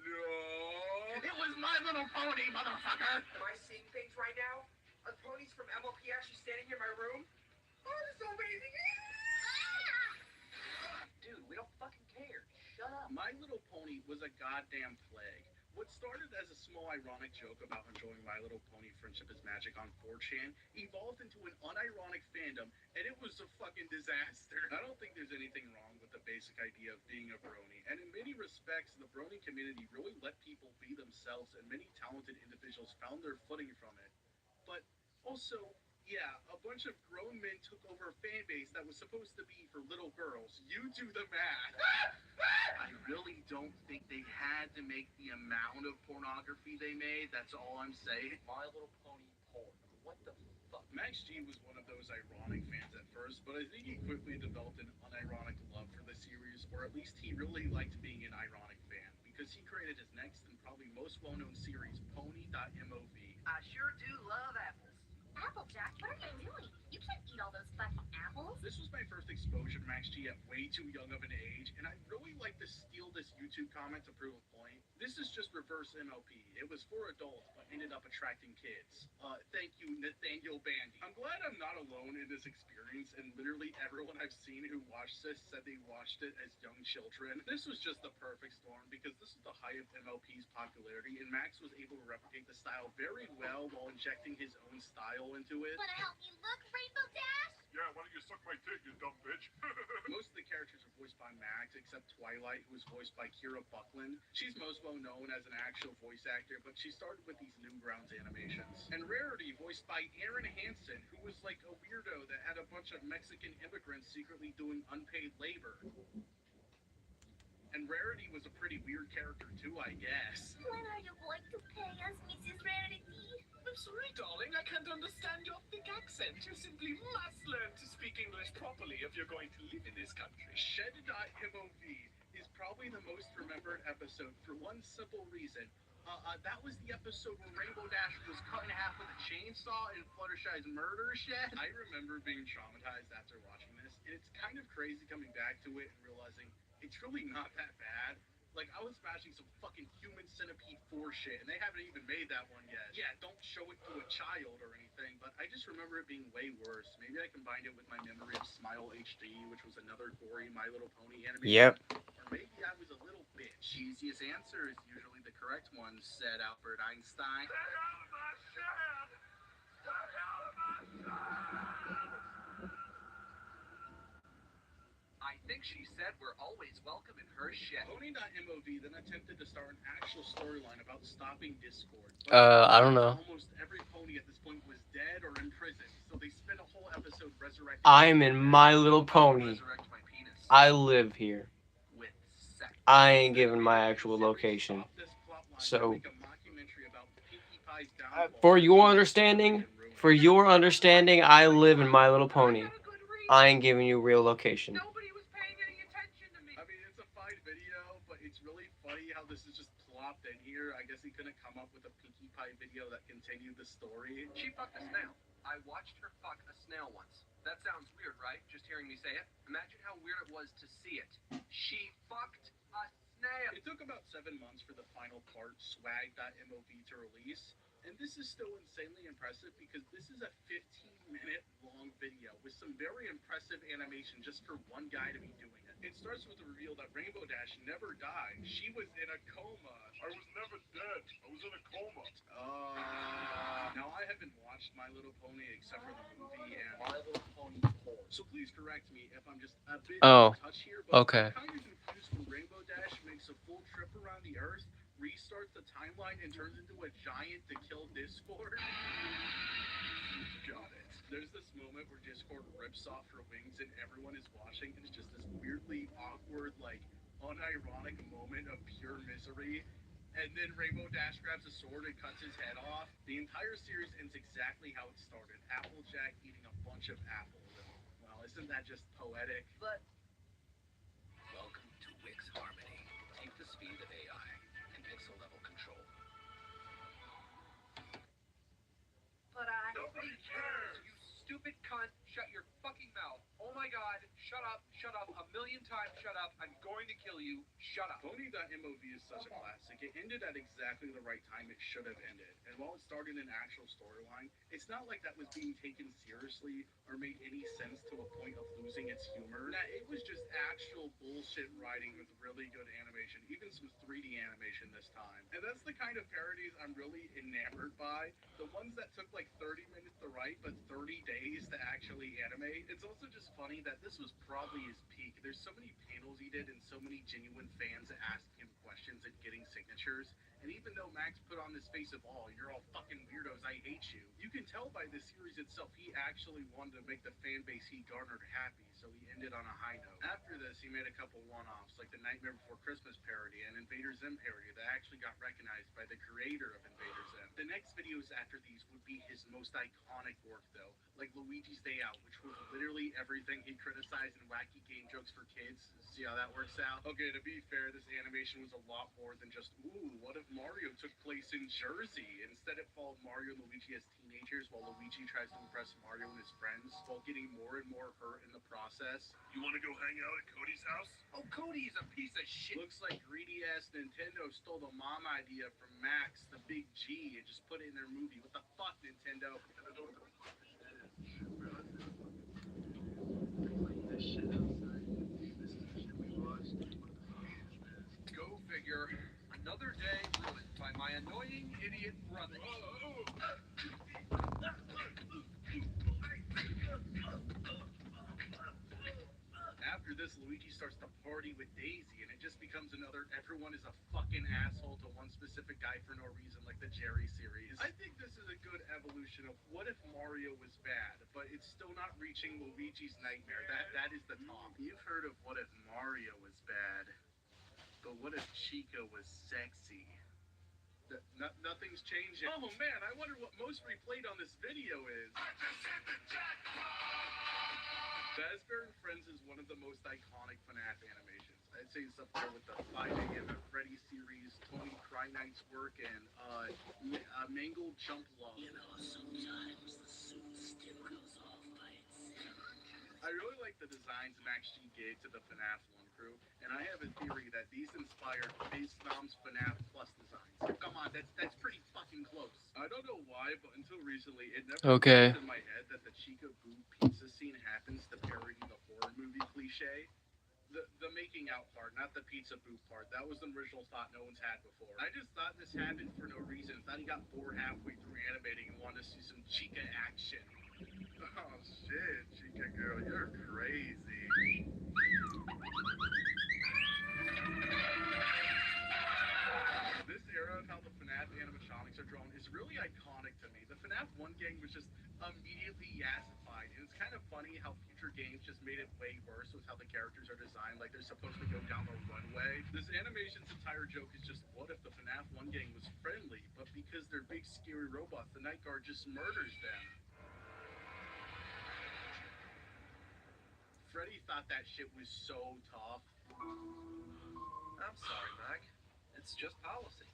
No. It was My Little Pony, motherfucker! Am I seeing things right now? Are the ponies from MLP actually standing here in my room? Oh, this is so amazing! Dude, we don't fucking care. Shut up. My Little Pony was a goddamn plague. What started as a small ironic joke about enjoying My Little Pony Friendship is Magic on 4chan evolved into an unironic fandom, and it was a fucking disaster. I don't think there's anything wrong with the basic idea of being a brony, and in many respects, the brony community really let people be themselves, and many talented individuals found their footing from it. But also, yeah, a bunch of grown men took over a fan base that was supposed to be for little girls. You do the math. I really don't think they had to make the amount of pornography they made. That's all I'm saying. My Little Pony porn. What the fuck? Max G was one of those ironic fans at first, but I think he quickly developed an unironic love for the series, or at least he really liked being an ironic fan, because he created his next and probably most well-known series, Pony.mov. I sure do love apples. Applejack, what are you doing? You can't eat all those fucking apples. This was my first exposure to Max G at way too young of an age, and I'd really like to steal this YouTube comment to prove a point. This is just reverse MLP. It was for adults, but ended up attracting kids. Thank you, Nathaniel Bandy. I'm glad I'm not alone in this experience, and literally everyone I've seen who watched this said they watched it as young children. This was just the perfect storm, because this is the height of MLP's popularity, and Max was able to replicate the style very well while injecting his own style into it. Wanna help me look, Rainbow Dash? Yeah, why don't you suck my dick, you dumb bitch? Most of the characters are voiced by Max, except Twilight, who was voiced by Kira Buckland. She's most well known as an actual voice actor, but she started with these Newgrounds animations. And Rarity, voiced by Aaron Hansen, who was like a weirdo that had a bunch of Mexican immigrants secretly doing unpaid labor. And Rarity was a pretty weird character too, I guess. When are you going to pay us, Mrs. Rarity? I'm sorry, darling, I can't understand your thick accent. You simply must learn to speak English properly if you're going to live in this country. Shed.mov is probably the most remembered episode for one simple reason. That was the episode where Rainbow Dash was cut in half with a chainsaw in Fluttershy's murder shed. I remember being traumatized after watching this, and it's kind of crazy coming back to it and realizing it's really not that bad. Like, I was smashing some fucking Human Centipede 4 shit, and they haven't even made that one yet. Yeah, don't show it to a child or anything, but I just remember it being way worse. Maybe I combined it with my memory of Smile HD, which was another gory My Little Pony animation. Yep. Or maybe I was a little bitch. Easiest answer is usually the correct one, said Albert Einstein. Stay out of my shed! Stay out of my shed! I think she said we're always welcome in her shed. Pony.mov then attempted to start an actual storyline about stopping Discord. I don't know. Almost every pony at this point was dead or in prison, so they spent a whole episode resurrecting. I'm in My Little Pony. Resurrect my penis I live here. with sex. I ain't giving my actual location. So, for your understanding, I live in My Little Pony. I ain't giving you real location. Nobody was paying any attention to me. I mean, it's a fine video, but it's really funny how this is just plopped in here. I guess he couldn't come up with a Pinkie Pie video that continued the story. She fucked a snail. I watched her fuck a snail once. That sounds weird, right? Just hearing me say it. Imagine how weird it was to see it. She fucked a snail. It took about 7 months for the final part, swag.mov, to release. And this is still insanely impressive because this is a 15-minute long video with some very impressive animation just for one guy to be doing it. It starts with the reveal that Rainbow Dash never died. She was in a coma. I was never dead. I was in a coma. Now I haven't watched My Little Pony except for the movie and My Little Pony 4. so please correct me if I'm just a bit Oh, out of touch here, but okay. I'm kind of confused when Rainbow Dash makes a full trip around the Earth, restarts the timeline, and turns into a giant to kill Discord. Got it. There's this moment where Discord rips off her wings and everyone is watching, and it's just this weirdly awkward, like, unironic moment of pure misery. And then Rainbow Dash grabs a sword and cuts his head off. The entire series ends exactly how it started. Applejack eating a bunch of apples. And, well, isn't that just poetic? But welcome to Wix Harmony. Take the speed of AI and pixel level control. But Nobody cares. You stupid cunt. Shut your fucking mouth. Oh my god. Shut up. Shut up. A million times shut up. I'm going to kill you. Shut up. Pony.mov is such a classic. It ended at exactly the right time it should have ended. And while it started an actual storyline, it's not like that was being taken seriously or made any sense to a point of losing its humor. Nah, it was just actual bullshit writing with really good animation, even some 3D animation this time. And that's the kind of parodies I'm really enamored by. The ones that took like 30 minutes to write, but 30 days to actually animate. It's also just funny that this was probably his peak. There's so many panels he did and so many genuine fans asking him questions and getting signatures. And even though Max put on this face of, oh, you're all fucking weirdos, I hate you, you can tell by the series itself he actually wanted to make the fan base he garnered happy, so he ended on a high note. After this, he made a couple one-offs, like the Nightmare Before Christmas parody and Invader Zim parody that actually got recognized by the creator of Invader Zim. The next videos after these would be his most iconic work, though, like Luigi's Day Out, which was literally everything he criticized in wacky game jokes for kids. See how that works out? Okay, to be fair, this animation was a lot more than just, ooh, what if Mario took place in Jersey? Instead, it followed Mario and Luigi as teenagers while Luigi tries to impress Mario and his friends while getting more and more hurt in the process. You want to go hang out at Cody's house? Oh, Cody is a piece of shit. Looks like greedy-ass Nintendo stole the mom idea from Max, the big G, and just put it in their movie. What the fuck, Nintendo? Go figure. Another day ruined by my annoying idiot brother. this, Luigi starts to party with Daisy, and it just becomes another everyone is a fucking asshole to one specific guy for no reason, like the Jerry series. I think this is a good evolution of what if Mario was bad, but it's still not reaching Luigi's nightmare. That is the top. You've heard of what if Mario was bad, but what if Chica was sexy? Nothing's changing. Oh man, I wonder what most replayed on this video is. Fazbear and Friends is one of the most iconic FNAF animations. I'd say it's up there with the 5 AM at Freddy series, Tony Cry Knight's work, and Mangled Jump Love. You know, sometimes the soup still goes off by itself. I really like the designs Max G gave to the FNAF 1 crew, and I have a theory that these inspired Biznom's FNAF Plus designs. Come on, that's pretty fucking close. I don't know why, but until recently, it never Okay. clicked in my head that the Chica Boo pizza scene happens to parody the horror movie cliche. The making out part, not the pizza booth part. That was an original thought no one's had before. I just thought this happened for no reason. Thought he got bored halfway through animating and wanted to see some Chica action. Oh shit, Chica girl, you're crazy. This era of how the FNAF animatronics are drawn is really iconic to me. The FNAF 1 gang was just immediately yassified, and it's kind of funny how future games just made it way worse with how the characters are designed, like they're supposed to go down the runway. This animation's entire joke is just, what if the FNAF 1 gang was friendly, but because they're big scary robots, the Night Guard just murders them. Freddy thought that shit was so tough. I'm sorry, Mac. It's just policy.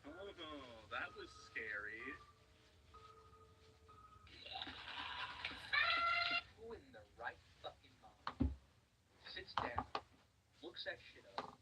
Oh, that was scary. Who in the right fucking mind sits down, looks that shit up,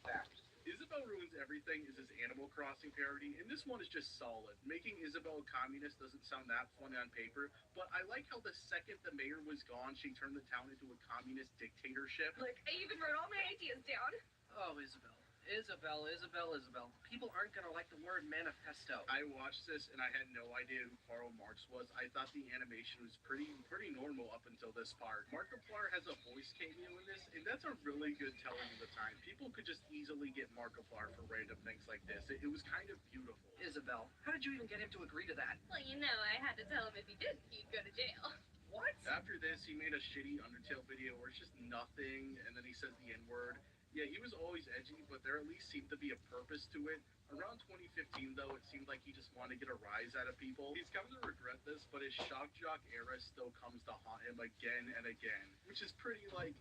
facts. Isabelle Ruins Everything is his Animal Crossing parody, and this one is just solid. Making Isabelle a communist doesn't sound that funny on paper, but I like how the second the mayor was gone, she turned the town into a communist dictatorship. Look, I even wrote all my ideas down. Oh, Isabel. Isabel. People aren't gonna like the word manifesto. I watched this and I had no idea who Karl Marx was. I thought the animation was pretty normal up until this part. Markiplier has a voice cameo in this, and that's a really good telling of the time. People could just easily get Markiplier for random things like this. It was kind of beautiful. Isabel, how did you even get him to agree to that? Well, you know, I had to tell him if he didn't, he'd go to jail. What? After this, he made a shitty Undertale video where it's just nothing, and then he says the N-word. Yeah, he was always edgy, but there at least seemed to be a purpose to it. Around 2015, though, it seemed like he just wanted to get a rise out of people. He's come to regret this, but his shock jock era still comes to haunt him again and again, which is pretty, like,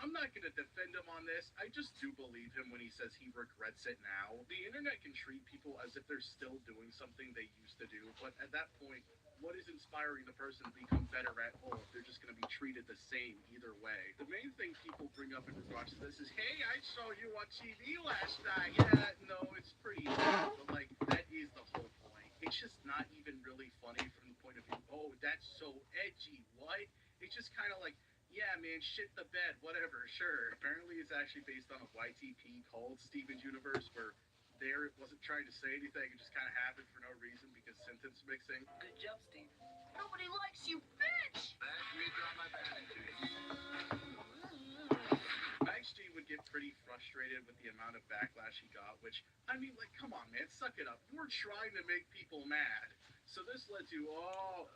I'm not going to defend him on this. I just do believe him when he says he regrets it now. The internet can treat people as if they're still doing something they used to do, but at that point, what is inspiring the person to become better at all if they're just going to be treated the same either way? The main thing people bring up in regards to this is, hey, I saw you on TV last night. Yeah, no, it's pretty bad, but like, that is the whole point. It's just not even really funny from the point of view, oh, that's so edgy, what? It's just kind of like, yeah, man, shit the bed, whatever, sure. Apparently it's actually based on a YTP called Steven's Universe, where there it wasn't trying to say anything, it just kind of happened for no reason because sentence mixing. Good job, Steve. Nobody likes you, bitch! Let me drop my bandages. Max G would get pretty frustrated with the amount of backlash he got, which, I mean, like, come on, man, suck it up. You were trying to make people mad. So this led to, oh,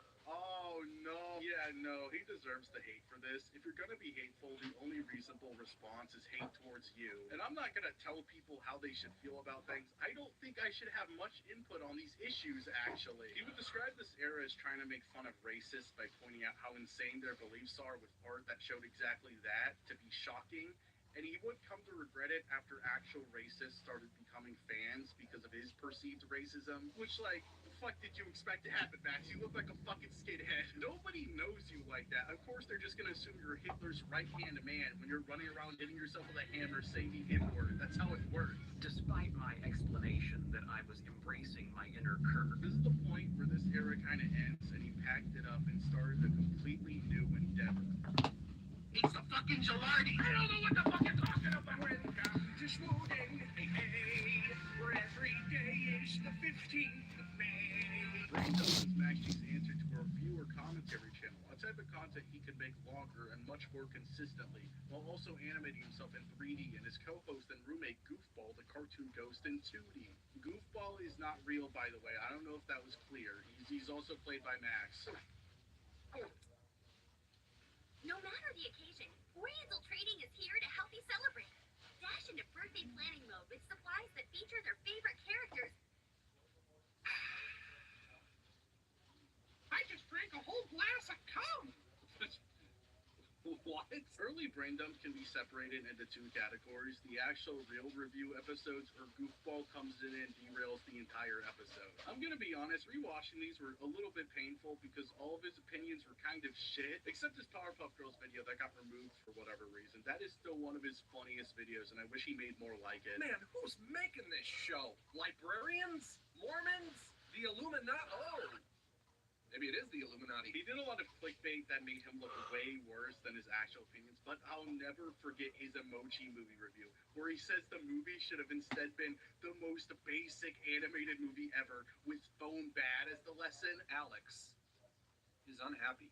no. Yeah, no, he deserves the hate for this. If you're gonna be hateful, the only reasonable response is hate towards you. And I'm not gonna tell people how they should feel about things. I don't think I should have much input on these issues, actually. He would describe this era as trying to make fun of racists by pointing out how insane their beliefs are with art that showed exactly that, to be shocking. And he would come to regret it after actual racists started becoming fans because of his perceived racism. Which, like, the fuck did you expect to happen, Max? You look like a fucking skithead. Nobody knows you like that. Of course, they're just gonna assume you're Hitler's right-hand man when you're running around hitting yourself with a hammer saying the N-word. That's how it works. Despite my explanation that I was embracing my inner Kirk. This is the point where this era kind of ends, and he packed it up and started a completely new endeavor. It's the fucking Gilardi! I don't know what the fuck you're talking about! Welcome to Schmoodin', hey, where every day is the 15th of May. Random is Max G's answer to a reviewer or commentary channel, a type of content he can make longer and much more consistently, while also animating himself in 3D and his co-host and roommate Goofball, the cartoon ghost, in 2D. Goofball is not real, by the way. I don't know if that was clear. He's also played by Max. No matter the occasion, Oriental Trading is here to help you celebrate. Dash into birthday planning mode with supplies that feature their favorite characters. I just drank a whole glass of cum. What? Early brain dumps can be separated into two categories: the actual real review episodes, or Goofball comes in and derails the entire episode. I'm gonna be honest, rewatching these were a little bit painful because all of his opinions were kind of shit, except his Powerpuff Girls video that got removed for whatever reason. That is still one of his funniest videos, and I wish he made more like it. Man, who's making this show? Librarians? Mormons? The Illuminati? Oh! Maybe it is the Illuminati. He did a lot of clickbait that made him look way worse than his actual opinions, but I'll never forget his Emoji Movie review, where he says the movie should have instead been the most basic animated movie ever, with Bone Bad as the lesson. Alex is unhappy.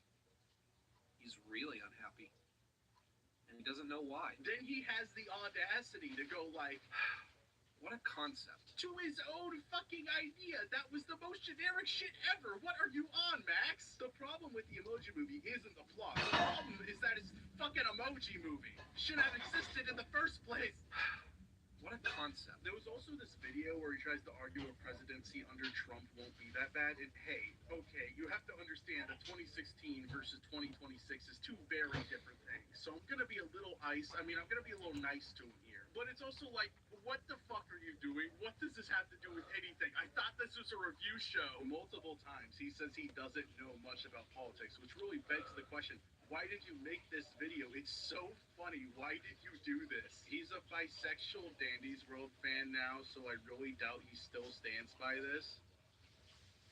He's really unhappy. And he doesn't know why. Then he has the audacity to go like, What a concept. to his own fucking idea. That was the most generic shit ever. What are you on, Max? The problem with the Emoji Movie isn't the plot. The problem is that it's the fucking Emoji Movie. Should have existed in the first place. What a concept. There was also this video where he tries to argue a presidency under Trump won't be that bad. And hey, okay, you have to understand that 2016 versus 2026 is two very different things. So I'm gonna be a little I'm gonna be a little nice to him here. But it's also like, what the fuck are you doing? What does this have to do with anything? I thought this was a review show. Multiple times he says he doesn't know much about politics, which really begs the question, why did you make this video? It's so funny. Why did you do this? He's a bisexual Dandy's World fan now, so I really doubt he still stands by this.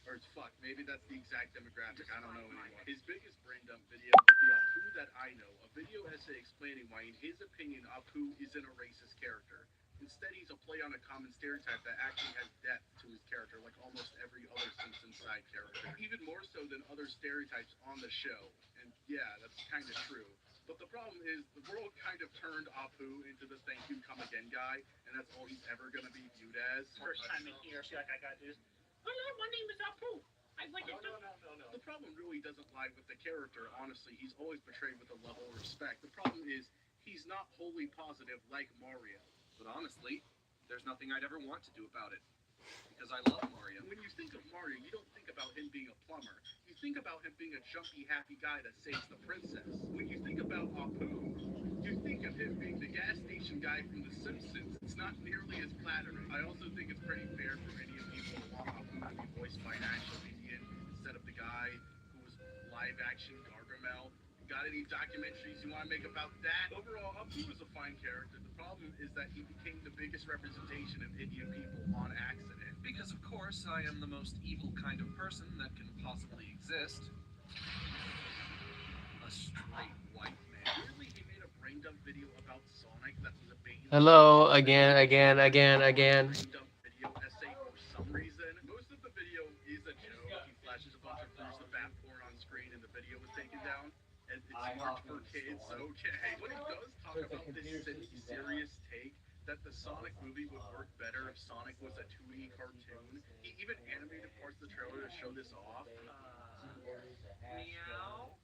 Or fuck, maybe that's the exact demographic. I don't know anymore. His biggest brain dump video was the Apu that I know, a video essay explaining why, in his opinion, Apu isn't a racist character. Instead, he's a play on a common stereotype that actually has depth to his character, like almost every other Simpsons side character. Even more so than other stereotypes on the show. And yeah, that's kind of true. But the problem is, the world kind of turned Apu into the thank you come again guy, and that's all he's ever going to be viewed as. First time in here, I feel like I got this. Hello, my name is Apu. I like it. No. The problem really doesn't lie with the character, honestly. He's always portrayed with a level of respect. The problem is, he's not wholly positive like Mario. But honestly, there's nothing I'd ever want to do about it. Because I love Mario. When you think of Mario, you don't think about him being a plumber. You think about him being a jumpy, happy guy that saves the princess. When you think about Apu, you think of him being the gas station guy from The Simpsons. It's not nearly as flattering. I also think it's pretty fair for any of people who want Apu to be voiced by an actual Indian instead of the guy who was live-action Gargamel. Got any documentaries you want to make about that? Overall, Apu is a fine character. The problem is that he became the biggest representation of Indian people on accident. Because of course, I am the most evil kind of person that can possibly exist. A straight white man. Weirdly, he made a brain dump video about Sonic that was a bait. Hello, again. Brain dump video essay for some reason. Most of the video is a joke. He flashes a bunch of Bruce the Bat porn on screen and the video was taken down. And it's marked for kids, okay. But he does talk about this semi-serious take that the Sonic movie would work better if Sonic was a 2D cartoon. He even animated parts of the trailer to show this off. Meow.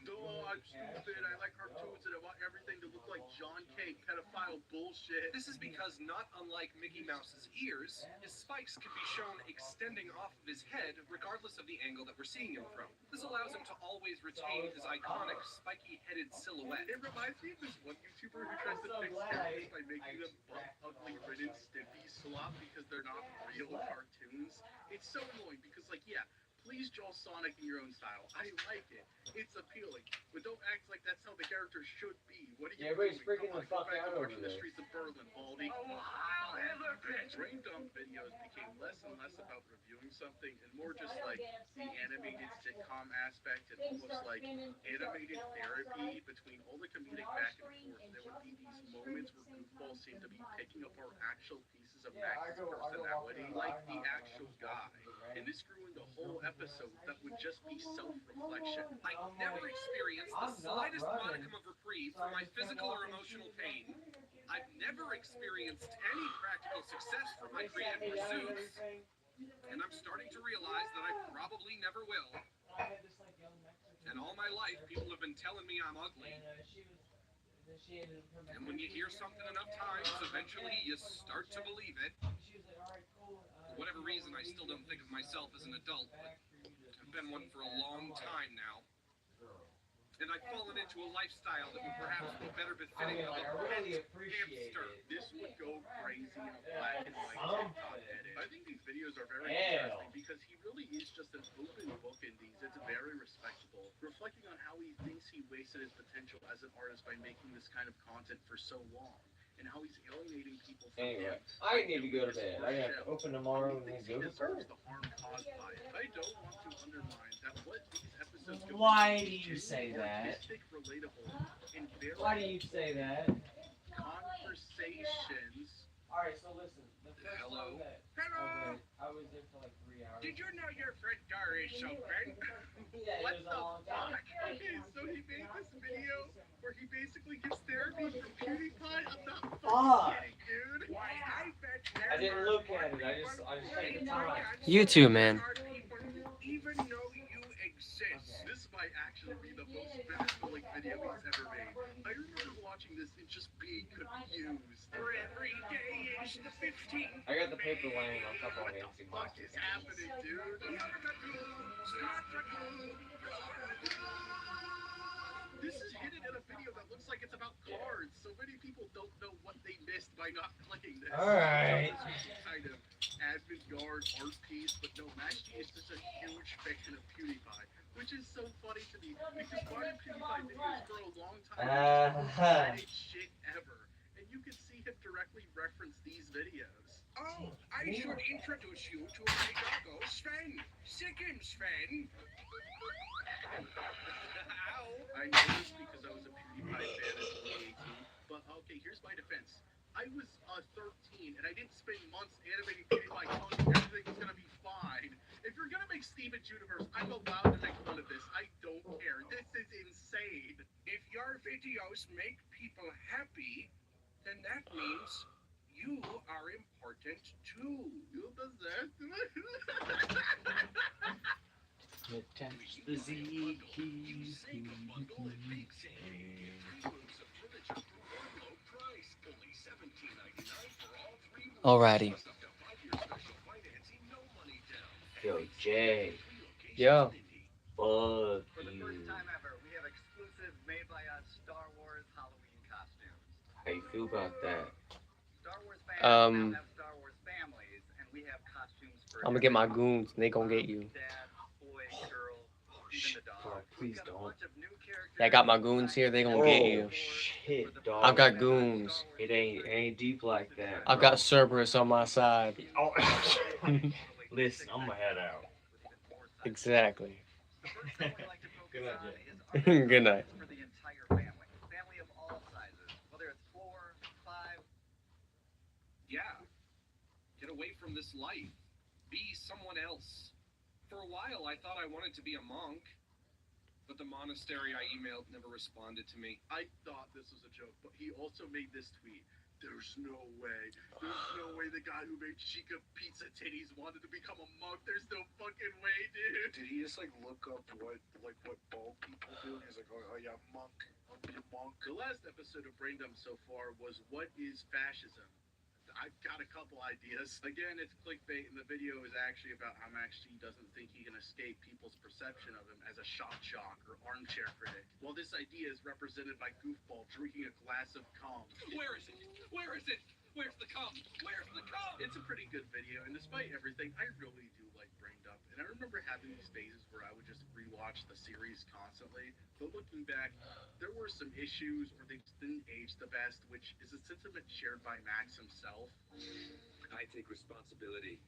Duh, I'm stupid. I like cartoons and I want everything to look like John K. pedophile bullshit. This is because, not unlike Mickey Mouse's ears, his spikes can be shown extending off of his head regardless of the angle that we're seeing him from. This allows him to always retain his iconic spiky-headed silhouette. It reminds me of this one YouTuber who tries to fix characters by making them buff, ugly, ridden Stimpy slop because they're not real cartoons. It's so annoying because, like, yeah, please draw Sonic in your own style. I like it. It's appealing. But don't act like that's how the character should be. What are you Everybody's doing? freaking Come the on, fuck go back out to over working the there. streets of Berlin, Baldy. Brain dump videos became less and less about reviewing something and more just like the animated sitcom aspect and almost like animated therapy between all the comedic back and forth. There would be these moments where Goofball seemed to be picking apart actual pieces of Max's personality, like the actual guy. And this grew into whole episode that would just be self-reflection. I never experienced the slightest modicum of reprieve from my physical or emotional pain. I've never experienced any practical success from my creative pursuits, and I'm starting to realize that I probably never will. And all my life, people have been telling me I'm ugly. And when you hear something enough times, eventually you start to believe it. For whatever reason, I still don't think of myself as an adult, but I've been one for a long time now. And I've fallen into a lifestyle that would perhaps be better befitting of a pet hamster. This would go crazy in a black and white TikTok edit. I think these videos are very interesting because he really is just an open book in these. It's very respectable, reflecting on how he thinks he wasted his potential as an artist by making this kind of content for so long, and how he's alienating people from Anyway, him. I need to go to bed. I have to open tomorrow and then He go to deserves bed. the harm caused by it. I don't want to undermine that what these episodes go Why into do you is say that? artistic, relatable, and very Why do you say that? conversations. Alright, so listen. The first Hello? one that Hello. I was in for like 3 hours. Did you know your front door is open? Yeah, What it was the a long time. fuck? Okay, so he made this video where he basically gives therapy for PewDiePie. I'm not Fuck. fucking kidding, dude. Why, I bet I didn't there look are at it. I just more take people time. You too, man. are people who even know you exist. This might actually be the most baffling video he's ever made. I remember watching this and just being confused. For every day is the 15th. I got the paper laying on top of What me. the fuck is happening, dude? This is hidden in a video that looks like it's about cards. So many people don't know what they missed by not clicking this. Alright. So this is kind of avant-garde art piece, but no, Max G is just a huge fan of PewDiePie, which is so funny to me because watching PewDiePie videos for a long time is just the most exciting shit ever, and you can see him directly reference these videos. Oh, I should introduce you to my doggo, Sven. Sick him, Sven. Ow! I know this because I was a PewDiePie fan in 2018, but okay, here's my defense. I was 13 and I didn't spend months animating PewDiePie telling me everything was gonna be fine. If you're gonna make Steven Universe, I'm allowed to make fun of this. I don't care. This is insane. If your videos make people happy, then that means you are important too. You possessed me. Attach the Z keys. Alrighty. Yo, Jay. Yo. Fuck For the first you. time ever, we have exclusive made by us Star Wars Halloween costumes. How you feel about that? Star Wars fans Um, now have Star Wars families, and we have costumes for I'm gonna get my everyone. goons and they gonna get you. Dad, boy, girl, Shit, even the dog. bro, please We've got a don't. bunch of new characters Yeah, I got my goons here, they gonna get you. Oh, shit, dog. I've got goons. It ain't deep like that. I've got Cerberus on my side. Oh, listen, I'm gonna head out. Exactly. The first thing we like to focus Good night, on Jay. is our Good night. for the entire family. Family of all sizes, whether it's 4, 5. Yeah. Get away from this life. Be someone else. For a while, I thought I wanted to be a monk, but the monastery I emailed never responded to me. I thought this was a joke, but he also made this tweet. There's no way. There's no way the guy who made Chica Pizza Titties wanted to become a monk. There's no fucking way, dude. Did he just like look up what bald people do? He's like, oh yeah, monk. I'll be a monk. The last episode of Braindump so far was What is Fascism? I've got a couple ideas. Again, it's clickbait, and the video is actually about how Max G doesn't think he can escape people's perception of him as a shock jock or armchair critic. Well, this idea is represented by Goofball drinking a glass of cum. Where is it? Where is it? Where's the cum? Where's the cum? It's a pretty good video, and despite everything, I really do like Braindump. And I remember having these phases where I would just rewatch the series constantly. But looking back, there were some issues, or they just didn't age the best, which is a sentiment shared by Max himself. I take responsibility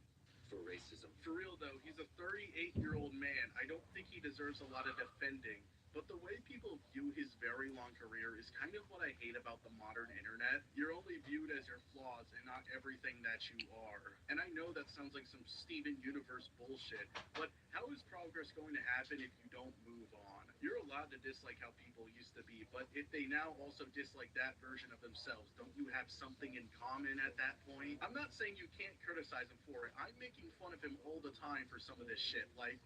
for racism. For real though, he's a 38-year-old man. I don't think he deserves a lot of defending. But the way people view his very long career is kind of what I hate about the modern internet. You're only viewed as your flaws and not everything that you are. And I know that sounds like some Steven Universe bullshit, but how is progress going to happen if you don't move on? You're allowed to dislike how people used to be, but if they now also dislike that version of themselves, don't you have something in common at that point? I'm not saying you can't criticize him for it. I'm making fun of him all the time for some of this shit. Like,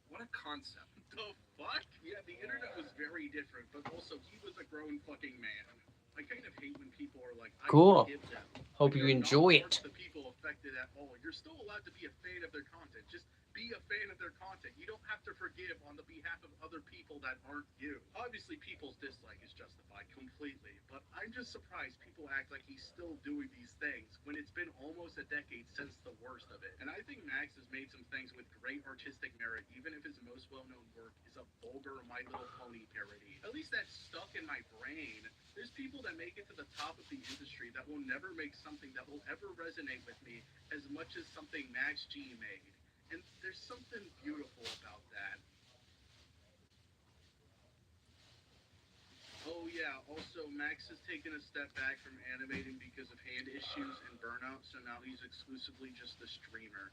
what a concept. The fuck? Yeah, the internet was very different, but also he was a grown fucking man. I kind of hate when people are like, I Cool. forgive them. Hope When you you're enjoy not part it. of the people affected at all. You're still allowed to be a fan of their content. Just be a fan of their content. You don't have to forgive on the behalf of other people that aren't you. Obviously, people's dislike is justified completely, but I'm just surprised people act like he's still doing these things when it's been almost a decade since the worst of it. And I think Max has made some things with great artistic merit, even if his most well-known work is a vulgar My Little Pony parody. At least that's stuck in my brain. There's people that make it to the top of the industry that will never make something that will ever resonate with me as much as something Max G made. And there's something beautiful about that. Oh yeah, also Max has taken a step back from animating because of hand issues and burnout, so now he's exclusively just a streamer.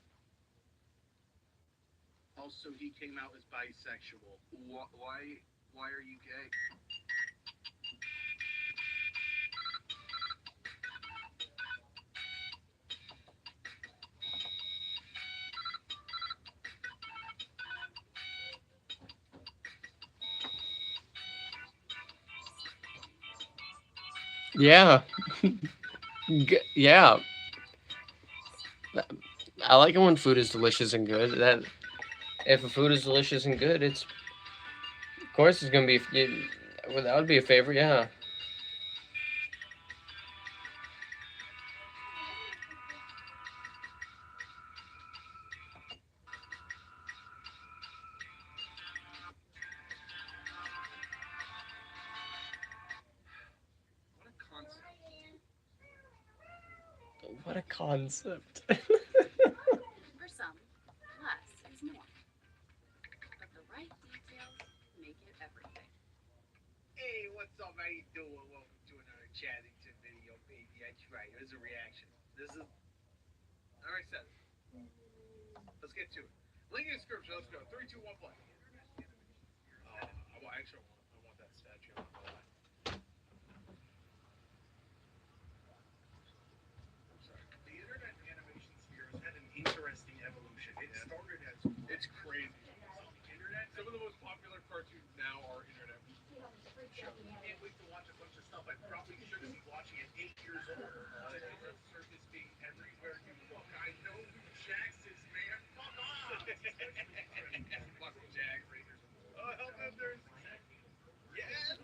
Also, he came out as bisexual. Why are you gay? Yeah. Yeah. I like it when food is delicious and good. That if a food is delicious and good, it's of course it's gonna be. Well, that would be a favorite. Yeah. What a concept. What a concept. For some, less is more. But the right details make it everything. Hey, what's up? How you doing? Welcome to another Chaddington video, baby. That's right. There's a reaction. This is. Alright, set. Let's get to it. Link in the description. Let's go. 3, 2, 1, play. I want that statue. I'm not gonna lie. Sorry. The internet animation sphere has had an interesting evolution. It started as it's crazy. Internet. Some of the most popular cartoons now are internet shows. I can't wait to watch a bunch of stuff I probably shouldn't be watching at 8 years old. Today, circus being everywhere you look. I know who Jax is, man. Fuck off. Fuck Jax. Oh, hell, then there's. Yes.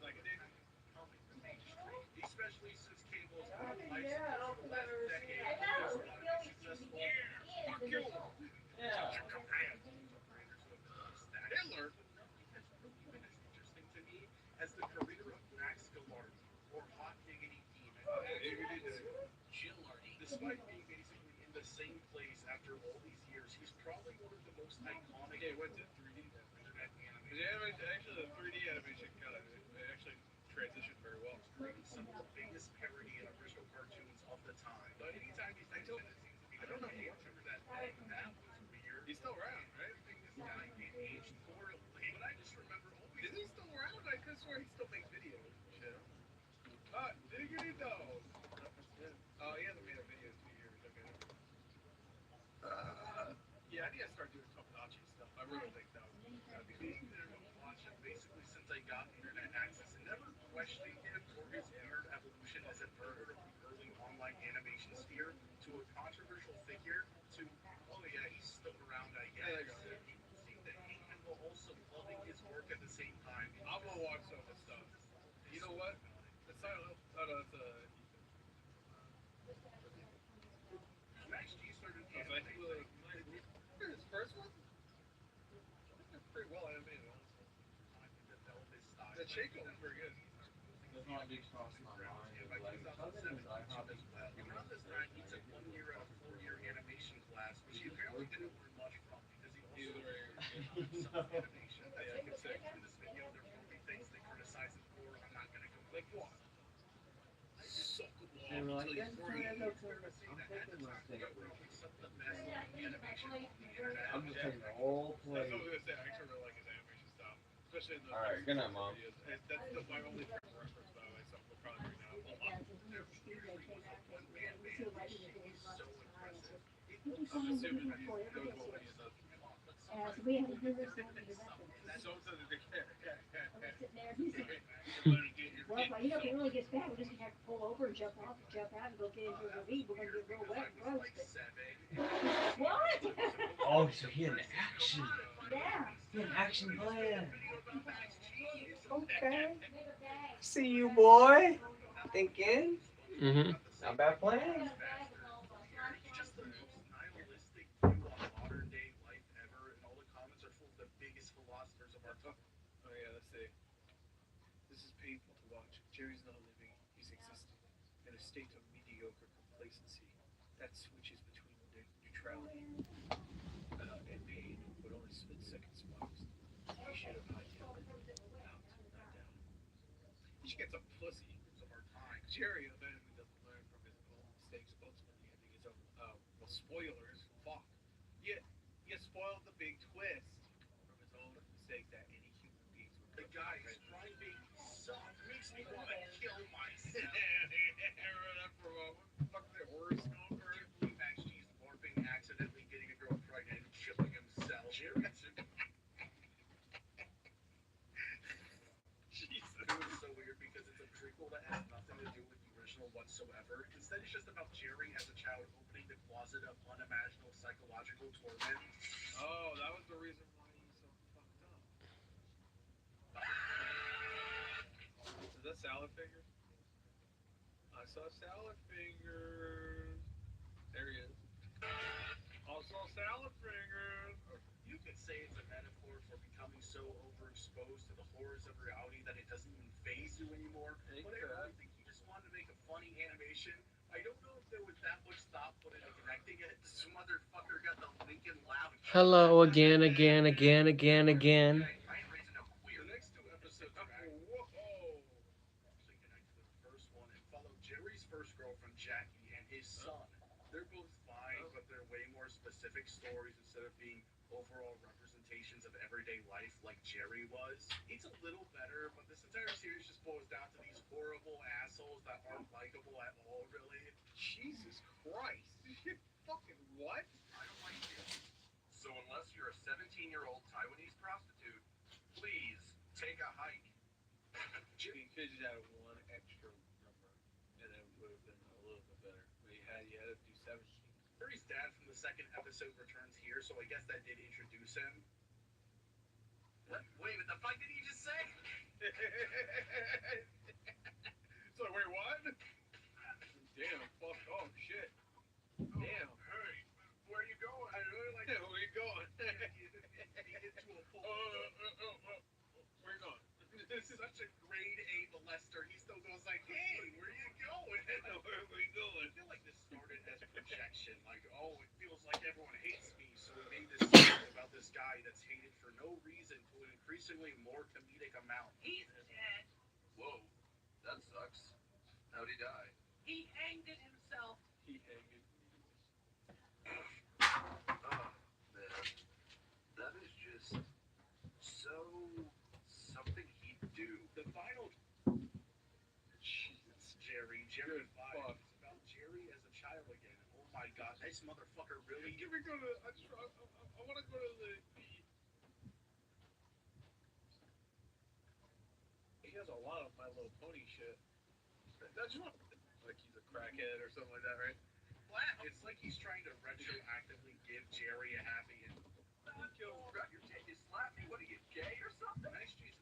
Like it did. Especially since cable's life support for the last decade. There's a lot of successful. Yeah. Fuck you. Hitler has really been as interesting to me as the career of Max Gillardy or Hot Diggity Demon. Gillardy. Despite being basically in the same place after all these years, he's probably one of the most iconic. Yeah, went to 3D internet animation. Actually, the 3D animation kind of actually transitioned very well. Creating some of the biggest parody and original cartoons of the time. But anytime he's I don't know if you remember that. That was weird. He's still around, right? I think this guy aged poorly, but I just remember always. Is he still around? I could swear he still makes videos. Shit. Diggity dog. Oh, he hasn't made a video in 2 years. Okay. Yeah, I need to start doing Tomodachi stuff. I really think that would be being there to watch him basically since I got internet access and never questioning him or his weird evolution as a bird of the early online animation sphere to a controversial figure to, oh yeah, he's still around, I guess. People seem to hate him while also loving his work at the same time. I'm gonna watch some of his stuff. You know what? It's not, Max G started animating. His first one? It's pretty well animated, honestly. The Shaco was pretty good. That's not a big cross in my mind. by 2007 as well. Around this time, he took 1 year out of 4-year animation class, which he apparently didn't learn much from because he also self-animation. That's what I'm saying. In this video, there will be things they criticize him for. I'm not gonna go like what? Suck them off They were like, until "That's he's what 40. I look It's fair to say that at the time, they were probably some of the best animation on the internet. I'm just taking the whole That's what I plate. was gonna say. I actually really like his animation style, especially in the. All right, good night, Mom. videos. And that's my only favorite reference, by the way. So we'll probably bring that up a lot. So impressive. I'm assuming that he knows what he is. So we haven't heard this one in the reference. So to the care. I'm sitting there, he's like, well, if it really gets bad, we're just gonna have to pull over and jump off and jump out and go get into a ravine. We're gonna get real wet and gross. But what? Oh, so he had an action. Yeah. He had an action plan. Okay. See you, boy. Thinking. Mm-hmm. Not bad plan. Just the most nihilistic view on modern day life ever, and all the comments are full of the biggest philosophers of our time. Oh yeah, let's see. This is painful to watch. Jerry's not living, he's existing in a state of mediocre complacency that switches between neutrality and pain, but only split-second smiles. He should have hightailed it. Out, not down. He should get some pussy of our time. Jerry abandonment doesn't learn from his own mistakes, ultimately ending his own, well, spoilers, fuck. You spoiled the big twist from his own mistake that any human beings would The guy's driving suck makes me want to kill myself. Remember that for a moment? Fuck the horse number. Blue Max G's morphing, accidentally getting a girl pregnant, and killing himself. Jerry's Jesus. It was so weird because it's a prequel that has nothing to do with the original whatsoever. Instead, it's just about Jerry as a child opening the closet of unimaginable psychological torment. Oh, that was the reason why he's so fucked up. Is that salad fingers? I saw salad fingers. There he is. Also salad fingers. You could say it's a metaphor for becoming so overexposed to the horrors of reality that it doesn't even faze you anymore. But I really think he just wanted to make a funny animation. I don't know if there was that much thought put into connecting it. This motherfucker got the Lincoln Loud. Hello again. I ain't raising no queer. The next two episodes are Whoa. Actually connected to the first one and followed Jerry's first girlfriend Jackie and his son. They're both fine, but they're way more specific stories instead of being overall representations of everyday life like Jerry was. It's a little better, but this entire series just boils down to these horrible assholes that aren't likable at all, really. Jesus Christ. Fucking what? I don't like you. So unless you're a 17-year-old Taiwanese prostitute, please take a hike. You could have added one extra number, and it would have been a little bit better. But you had to do 17. Jerry's dad from the second episode returns here, so I guess that did introduce him. What? Wait, what the fuck did you just say? So wait, what? Damn, fuck, oh shit. Damn. Hey, where are you going? I really like Where you going? Where you going? This is such a grade A molester. He still goes like, hey, where are you going? Where are we going? I feel like this started as projection. Like, oh, it feels like everyone hates me, so we made this story about this guy that's hated for no reason to an increasingly more comedic amount. He's dead. Whoa, that sucks. How'd he die? He hanged it himself. He hanging. Oh, man. That is just so something he'd do. The final. Jesus, Jerry. Jerry 5. It's about Jerry as a child again. Oh my god, this motherfucker really. Can we go to? I want to go to the. He has a lot of My Little Pony shit. That's what. Like he's a crackhead or something like that, right? It's like he's trying to retroactively give Jerry a happy ending. Yo, your dick is slapping. What are you, gay or something? Next season.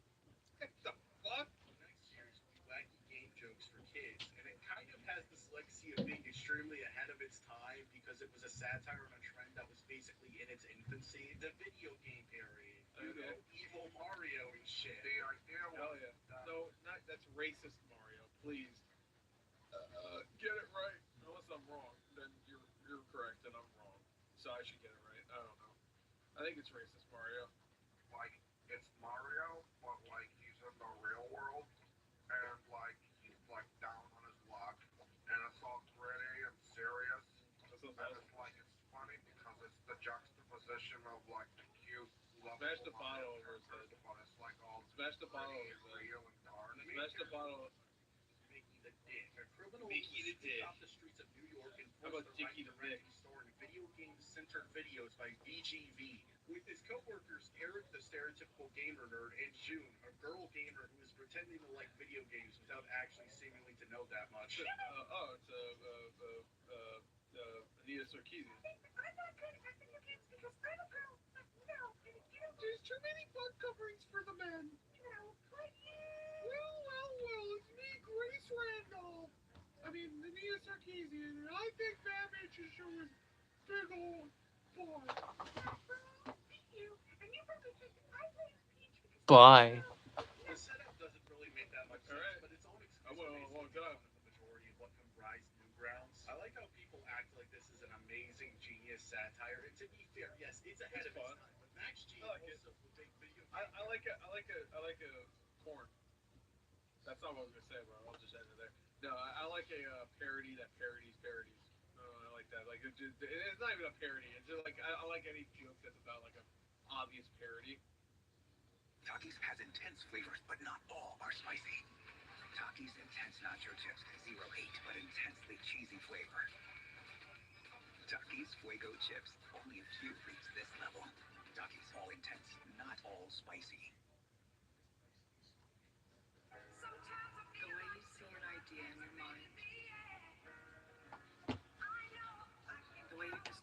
What the fuck? Next series will be wacky game jokes for kids, and it kind of has this legacy of being extremely ahead of its time because it was a satire on a trend that was basically in its infancy. The video game parody, Evil Mario and shit. They are Hell yeah. No, not that's racist Mario. Please. so I should get it right. I don't know. I think it's racist Mario. Like, it's Mario, but like he's in the real world, and like he's like down on his luck, and it's all gritty and serious, That sounds and awesome. it's like it's funny because it's the juxtaposition of like the cute, Smash the lovable bottle Mario over his characters, head. but it's like all Smash the bottle gritty over and his head. real and dark. Smash the bottle. Mickey the Dick, a criminal Mickey the who sneaked Dick. off the streets of New York and How forced about the right Dickie to the rent Dick? and store in video game-centered videos by VGV. With his co-workers Eric, the stereotypical gamer nerd, and June, a girl gamer who is pretending to like video games without actually seemingly to know that much. It's Anita Sarkeesian. I'm not good at video games because I'm a girl. No, and you don't There's too many butt coverings for the men. know what you. Well, it's me, Grace Randolph. I mean, Anita Sarkeesian, and I think Batman should show his big old boy. Meet you, and you probably think I play as Peach because Bye. The setup doesn't really make that much sense, Alright. but its own excuse I went a long time. the majority of what comprised Newgrounds. I like how people act like this is an amazing genius satire, and to be fair, yes, it's ahead It's of fun. its time. But Max G I like it. also would make video I like a porn. That's not what I was gonna say, but I'll just end it there. No, I like a parody that parodies parodies. I like that. Like it's not even a parody. It's just like I like any joke that's about like an obvious parody. Takis has intense flavors, but not all are spicy. Takis Intense Nacho Chips, zero heat, but intensely cheesy flavor. Takis Fuego Chips, only a few reach this level. Takis all intense, not all spicy. The way you see an idea in your mind. The way you just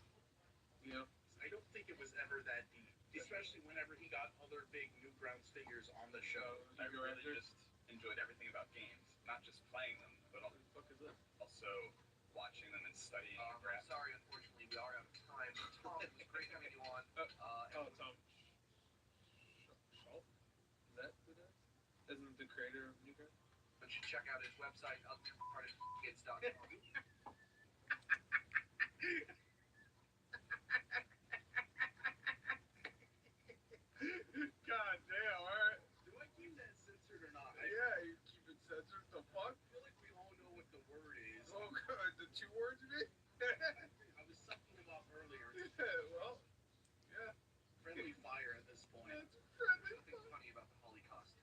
You know? I don't think it was ever that deep, especially whenever he got other big Newgrounds figures on the show. I really just enjoyed everything about games, not just playing them, but What the fuck is this? also watching them and studying the I'm craft. sorry, unfortunately, we are out of time. Tom, it was great having you on. Oh, Tom. Schultz? Is that who that is? Isn't the creator of Newgrounds? You should check out his website, upchartedkids.com. God damn, alright. Do I keep that censored or not? Yeah, you keep it censored. The fuck? I feel like we all know what the word is. Oh, God, the 2 words you mean? I was sucking them up earlier. Well, yeah. Friendly fire at this point. That's friendly. Nothing funny about the Holocaust.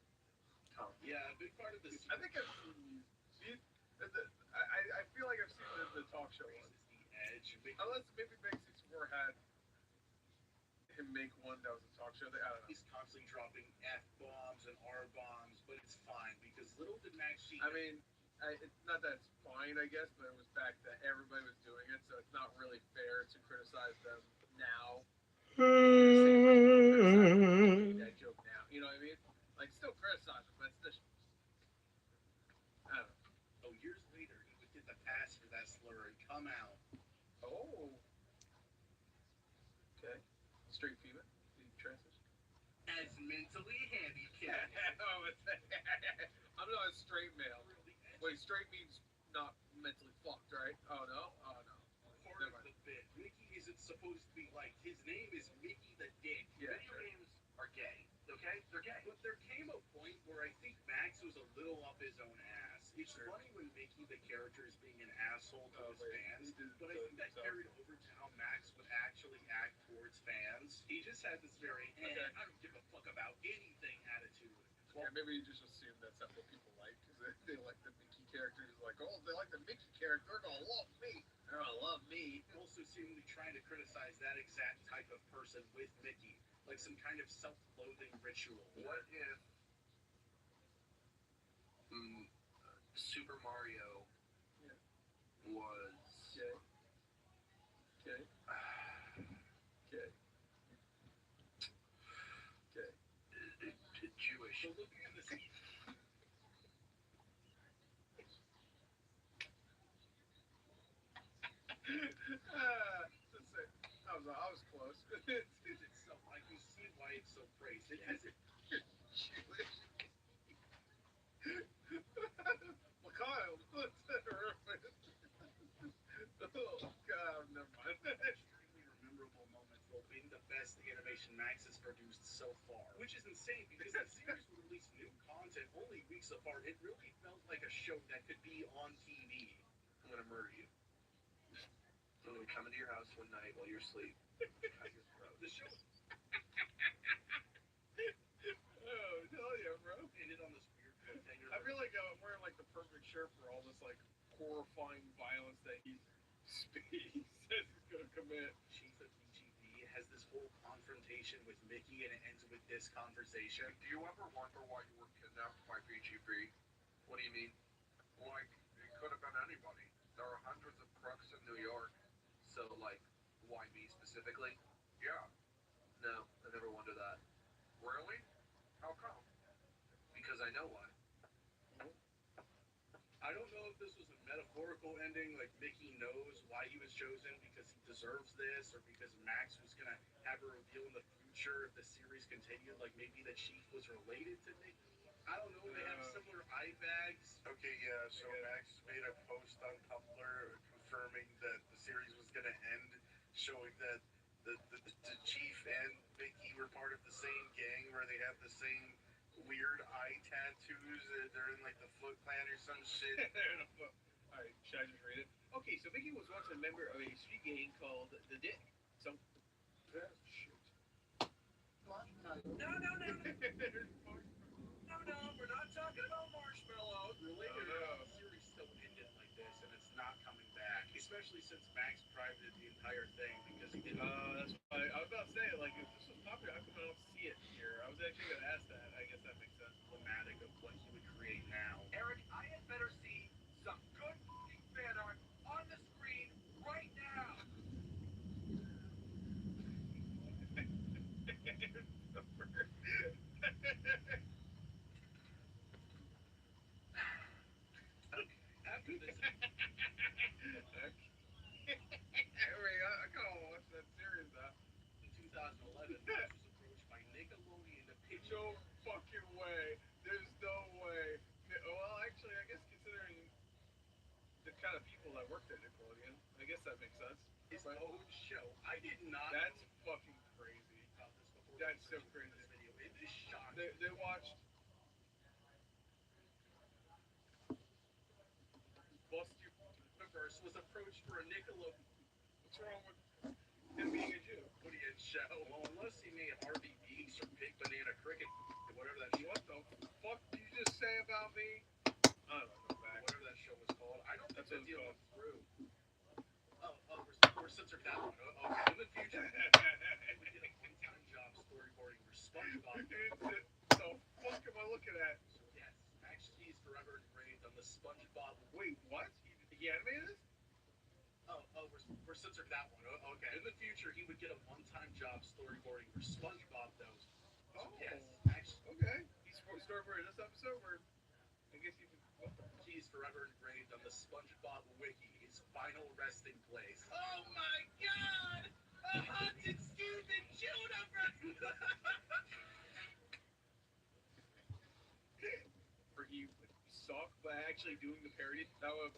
Yeah, a big part of this. I think I've seen these. I feel like I've seen the talk show one. is the edge. Unless maybe Big 64 had him make one that was a talk show. I don't know. He's constantly dropping F-bombs and R-bombs, but it's fine because little did Max G. I mean, it's not that it's fine, I guess, but it was back then. Everybody was doing it, so it's not really fair to criticize them now. That joke now. You know what I mean? Like, still criticize them, but it's just. I don't know. Oh, years later, he would get the pass for that slur and come out. Oh. Okay. Straight female? The transition? As mentally handicapped. I'm not a straight male. Wait, straight means not mentally fucked, right? Oh no? Oh no. Part of the bit. Mickey isn't supposed to be like, his name is Mickey the Dick. Yeah, Video sure. games are gay, okay? They're gay. But there came a point where I think Max was a little up his own ass. It's Sure. funny when Mickey, the character, is being an asshole to his fans, he did but I think that himself. carried over to how Max would actually act towards fans. He just had this very, Okay. I don't give a fuck about anything attitude. Yeah, maybe you just assume that's what people like, because they like the Mickey characters. Like, oh, they like the Mickey character, they're gonna love me. They're gonna love me. Also seemingly trying to criticize that exact type of person with Mickey, like some kind of self-loathing ritual. What if Super Mario Yeah. was Okay. Okay. Okay. Okay. Jewish? So looking at this, I was close. it's so, I can see why it's so praised. It has it. Jewish. Mikhail, what's that reference? Oh, God, never mind. Extremely memorable best animation Max has produced so far. Which is insane because the series would release new content only weeks apart. It really felt like a show that could be on TV. I'm gonna murder you. I'm gonna come into your house one night while you're asleep. Cut your throat. The show Oh, hell yeah, bro. ended on this weird cliffhanger. I feel like I'm wearing like the perfect shirt for all this like horrifying violence that he says he's gonna commit. Chief of BGB has this whole confrontation with Mickey, and it ends with this conversation. Do you ever wonder why you were kidnapped by BGB? What do you mean? Like, it could have been anybody. There are hundreds of crooks in New York. So, like, why me specifically? Yeah. No, I never wondered that. Really? How come? Because I know why. I don't know if this was a metaphorical ending, like Mickey knows why he was chosen because he deserves this, or because Max was gonna have a reveal in the future if the series continued, like maybe the Chief was related to Mickey. I don't know, they have similar eye bags. Okay, yeah, so Max made a post on Tumblr confirming that the series was going to end, showing that the Chief and Vicky were part of the same gang where they have the same weird eye tattoos. They're in like the Foot Clan or some shit. Alright, should I just read it? Okay, so Vicky was once a member of a street gang called The Dick. So, shoot. No, we're not talking about marshmallows. Related, the series still ended like this, and it's not coming back. Especially since Max privated the entire thing because he didn't. That's why I was about to say, like, if this was popular, how come I don't see it here? I was actually gonna ask that. I guess that makes sense. Problematic of what he would create now. Eric, I had better see some good fan art on the screen right now. After this, I kind of watch that series now. in 2011, Max was approached by Nickelodeon to pitch. No fucking way. There's no way. Well, actually, I guess considering the kind of people that worked at Nickelodeon, I guess that makes sense. His own show. I did not. That's fucking crazy. know about this before. That's so researching crazy. This video. It is shocking. They watched Buster Universe was approached for a Nickelodeon. what's wrong with him being a Jew? What do you show? Well, unless he made Harvey Beaks or Big Banana Cricket, whatever that show. What the fuck did you just say about me? I don't know, Max. Whatever that show was called. I don't think That's that what it's deal called. went through. We're censoring that one. Okay. In the future, we did a one-time job storyboarding for SpongeBob. So fuck am I looking at? So yes, Max T is forever engraved on the SpongeBob. Wait, what? He animated this? We're censoring that one. Okay. In the future, he would get a one-time job storyboarding for SpongeBob. Those. Oh, Yes, Max okay. He's storyboarded this episode where I guess he what the fuck? T is forever engraved on the SpongeBob wiki. His final resting place. Oh my God! A haunted Steven universe. Where he sucked by actually doing the parody. That would,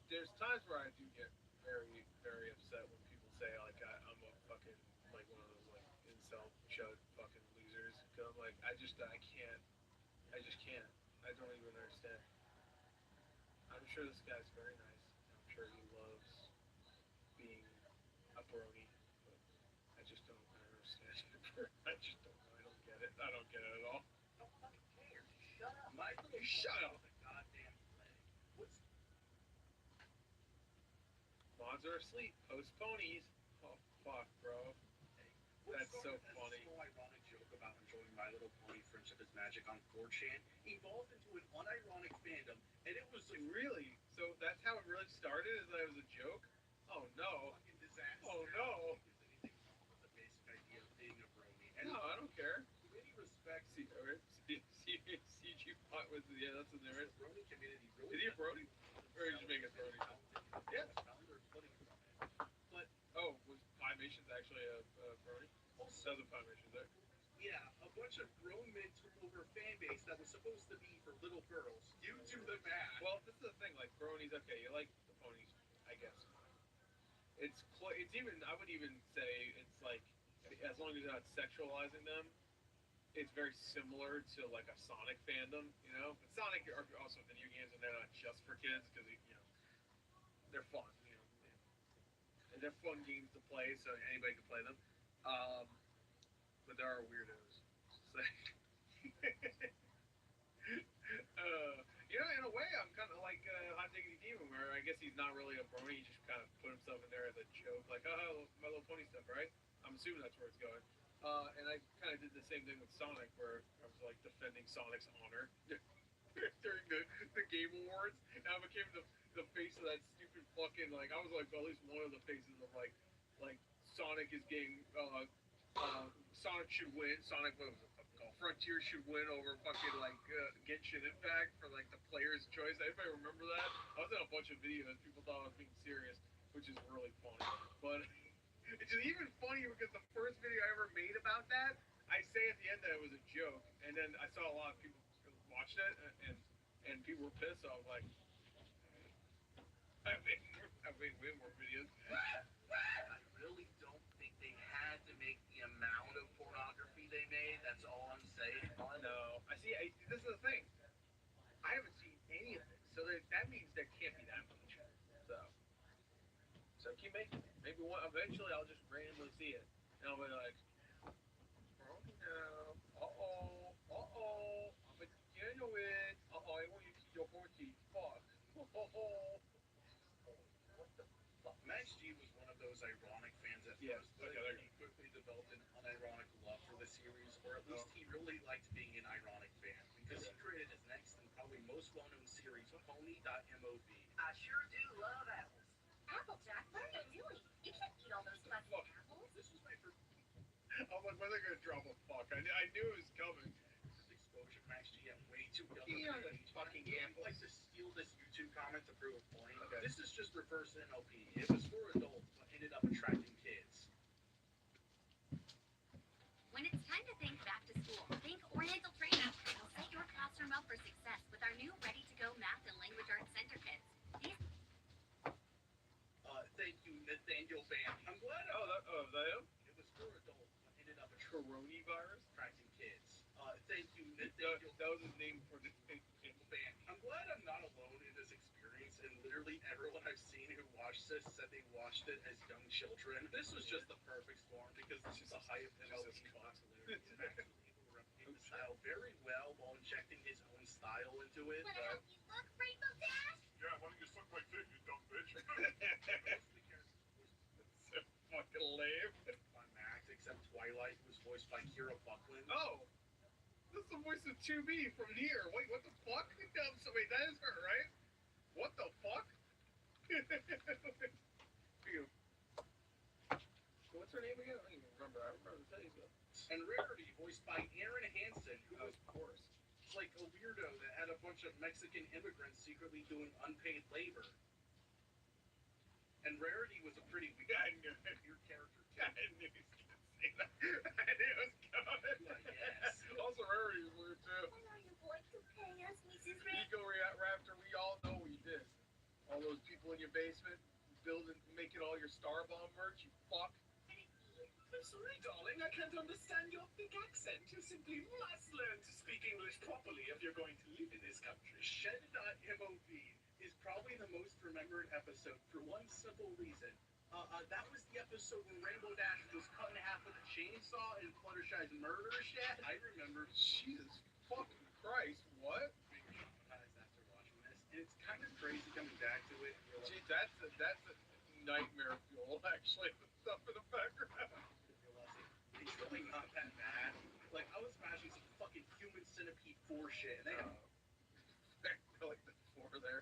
there's times where I do get very, very upset when people say like I'm a fucking like one of those like incel chud fucking losers. Cause I'm like I just can't. I don't even understand. I'm sure this guy's very nice. I'm sure he loves being a brony, but I just don't understand. I just don't. I don't get it. I don't get it at all. Don't fucking care. Shut up. My little Shut up. The goddamn play. What's Mods are asleep. Post ponies. Oh fuck, bro. That's so funny. This whole ironic joke about enjoying My Little Pony Friendship is Magic on 4chan evolved into an unironic fandom, and it was a Really? So that's how it really started? Is that it was a joke? Oh no. fucking disaster. Oh no. There's anything wrong with the basic idea of being a brony. And No, I don't care. in many respects, CG Pot was that's in there. the brony community really Is he a brony? Or did you make it brony? Yeah. founder footing from it. Oh, was Pimations actually a brony? Doesn't Pimations there? Yeah, a bunch of grown men took over a fan base that was supposed to be for little girls. You do the math. Well, this is the thing. Like bronies, okay, you like the ponies, I guess. It's even. I would even say it's like long as you're not sexualizing them, it's very similar to like a Sonic fandom, you know. But Sonic are also video games, and they're not just for kids because they're fun, and they're fun games to play, so anybody can play them. But there are weirdos. So, in a way, I'm kind of like Hot Diggity Demon, where I guess he's not really a brony. He just kind of put himself in there as a joke, like, oh, My Little Pony stuff, right? I'm assuming that's where it's going. And I kind of did the same thing with Sonic, where I was like defending Sonic's honor during the Game Awards, and I became the face of that stupid fucking I was like at least one of the faces of like Sonic is getting Sonic should win. Sonic, what was it fucking called? Frontier should win over fucking Genshin Impact for like the player's choice. Anybody remember that? I was in a bunch of videos. People thought I was being serious, which is really funny. But it's just even funnier because the first video I ever made about that, I say at the end that it was a joke, and then I saw a lot of people watched it, and people were pissed. So I was like, I made way more videos. I really don't think they had to make the amount of pornography they made. That's all I'm saying. No, this is the thing. I haven't seen any of it, so that means there can't be that much. So keep making it. Maybe eventually I'll just randomly see it, and I'll be like, oh no, I'm a genuine. I want you to see your horny fuck. What the fuck? Max G was one of those ironic fans at Yeah, first, but okay. he quickly developed an unironic love for the series, or at least he really liked being an ironic fan, because he created his next and probably most well-known series, Pony.mov. I sure do love apples. Applejack, what are you doing? You can't eat all those fucking apples. This was my first I'm like, when are they gonna drop a fuck? I knew it was coming. exposure to Max G at way too young Yeah, of an the age. fucking I'd apples. like to steal this YouTube comment to prove a point. Okay. This is just reverse NLP. It was for adults, but ended up attracting kids. When it's time to think back to school, think Oriental Training. We'll set your classroom up for success with our new ready-to-go math and language arts center kits. These Thank you, Nathaniel Bam. I'm glad Is that him? it was for adults, but ended up Coronavirus? attracting kids. Thank you, That Nathaniel was his name for the thing. Bam. I'm glad I'm not alone in this experience, and literally everyone I've seen who watched this said they watched it as young children. This was just the perfect storm, because this is the height of MLB continuity. He was actually able to replicate the style very well while injecting his own style into it. wanna help you look, Rainbow Dash? Yeah, why don't you suck my dick, you dumb bitch? So fucking lame. On Max, except Twilight, who was voiced by Kira Buckland. Oh, that's the voice of 2B from here. Wait, what the fuck? So wait, that is her, right? What the fuck? What's her name again? I don't even remember. I remember the titties though. And Rarity, voiced by Aaron Hansen, who was Of course. like a weirdo that had a bunch of Mexican immigrants secretly doing unpaid labor. And Rarity was a pretty weird character. I knew he was gonna say that. I knew it was coming. Yes. Also, Rarity is weird too. When are you going to pay us, Mrs. Ray? Ego Raptor, we all know what you did. All those people in your basement building, making all your Star Bomb merch, you fuck. I'm sorry, darling, I can't understand your thick accent. You simply must learn to speak English properly if you're going to live in this country. Shed.mov is probably the most remembered episode for one simple reason. That was the episode when Rainbow Dash was cut in half with a chainsaw in Fluttershy's murder shed. I remember Jesus fucking Christ, what? being traumatized after watching this, and it's kind of crazy coming back to it. And Gee, that's a nightmare fuel, actually, the stuff in the background. realizing it's really not that bad. Like, I was imagining some fucking Human Centipede 4 shit, and they Like the four there.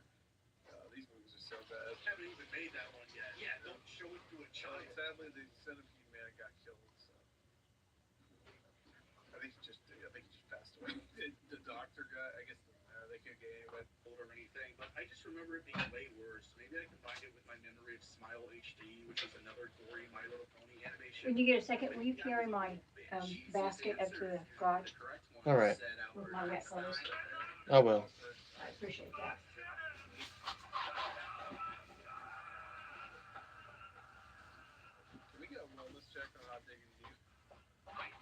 These movies are so bad. haven't even made that one yet. Yeah, don't show it to a child. Sadly, the Centipede Man got killed, so. I think he just passed away. The doctor guy, I guess they could get anybody. Or anything, but I just remember it being way worse. Maybe I combined it with my memory of Smile HD, which was another gory My Little Pony animation. When you get a second, will you carry my basket up to the garage All right. with my wet clothes? I will. I appreciate that. Can we get a wellness check on Hot Diggity Deep?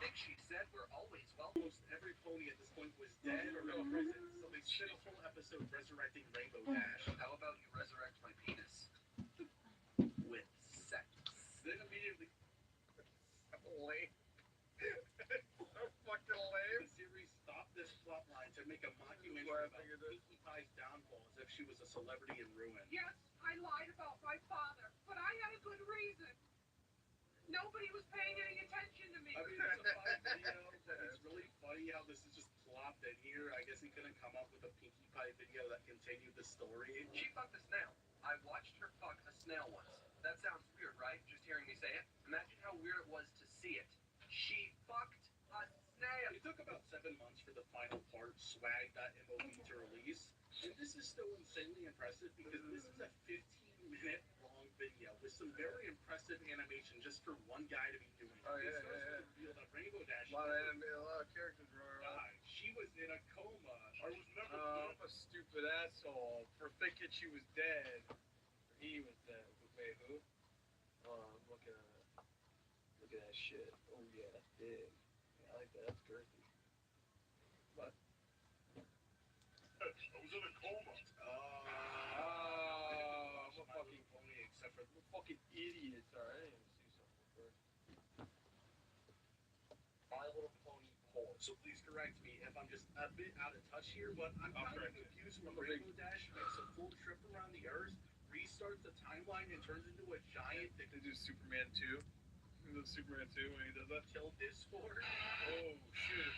think she said we're always well. Almost every pony at this point was dead or in prison, so they spent a whole episode resurrecting Rainbow Dash. How about you resurrect my penis? With sex. Then immediately Lame. So fucking lame. the series stopped this plot line to make a mockumentary Why I about figured it. Pinkie Pie's downfall as if she was a celebrity in ruin. Yes, I lied about my father, but I had a good reason. Nobody was paying any attention to me. I mean, it's a fun video, but it's really funny how this is just plopped in here. I guess he couldn't come up with a Pinkie Pie video that continued the story. She fucked a snail. I watched her fuck a snail once. That sounds weird, right? Just hearing me say it. Imagine how weird it was to see it. She fucked a snail. It took about 7 months for the final part, swag.mov, to release. And this is still insanely impressive because this is a 15-minute long video with some very impressive animation just for one guy to be doing. Oh, It yeah, starts yeah, with the reveal that Rainbow Dash A lot of anime, a lot of characters running around. died. She was in a coma. I was never I'm a stupid asshole for thinking she was dead. He was dead. Wait, who? I'm looking at it. Look at that shit. Oh yeah, that's big. Yeah, I like that. That's girthy. What? I was in a coma. I'm a My fucking, Little Pony, except for I'm a fucking idiot. Alright, I didn't even see something first. My Little Pony porn. So please correct me if I'm just a bit out of touch here, but I'm I'll kind of correct you. confused when Rainbow Dash makes a full trip around the Earth, restarts the timeline, and turns into a giant that They do Superman 2. The Superman 2 when he does that. can kill Discord. Oh shit.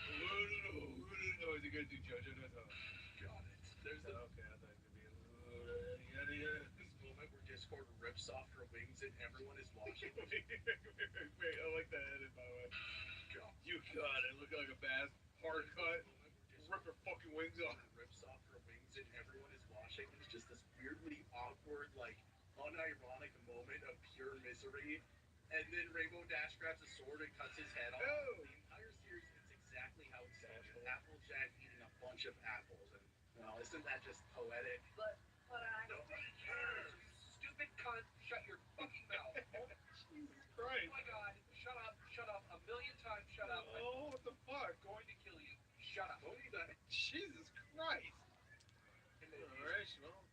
Oh, is he gonna do JoJo? No, no. Got it. There's the Okay, I thought it was gonna be this moment where Discord rips off her wings and everyone is watching. Wait, I like that edit by the way. God. You got it. Looking like a bass. Hard cut. Rip her fucking wings off. Rips off her wings and everyone is watching. It's just this weirdly awkward, like unironic moment of pure misery. And then Rainbow Dash grabs a sword and cuts his head off. Oh. The entire series is exactly how it sounds. Applejack eating a bunch of apples, and well, isn't that just poetic? But I... Nobody cares, you stupid cunt. Shut your fucking mouth. Jesus Oh Christ. my god. Shut up. A million times shut up. Oh, what the fuck? I'm going to kill you. Shut up. Only that Jesus Christ. Alright, well,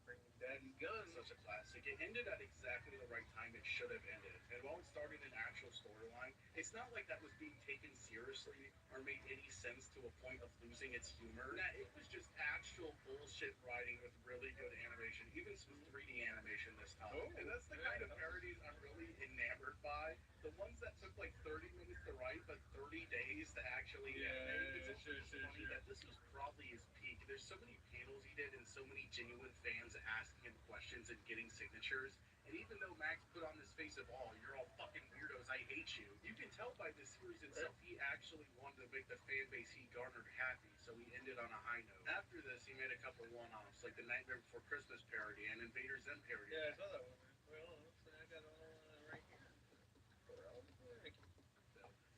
bringing daddy's guns. such a classic. It ended at exactly the right time it should have ended. And while it started an actual storyline, it's not like that was being taken seriously or made any sense to a point of losing its humor. Nah, it was just actual bullshit writing with really good animation, even some 3D animation this time. Oh, and that's the yeah. kind of parodies I'm really enamored by. The ones that took like 30 minutes to write, but 30 days to actually animate. It's sure, also funny that this was probably his peak. There's so many panels he did and so many genuine fans asking him questions and getting signatures. And even though Max put on this face of, oh, you're all fucking weirdos, I hate you, you can tell by the series itself he actually wanted to make the fan base he garnered happy, so he ended on a high note. After this, he made a couple one-offs, like the Nightmare Before Christmas parody and Invader Zim parody. Yeah, I saw that one. Well, looks like I got it all right here.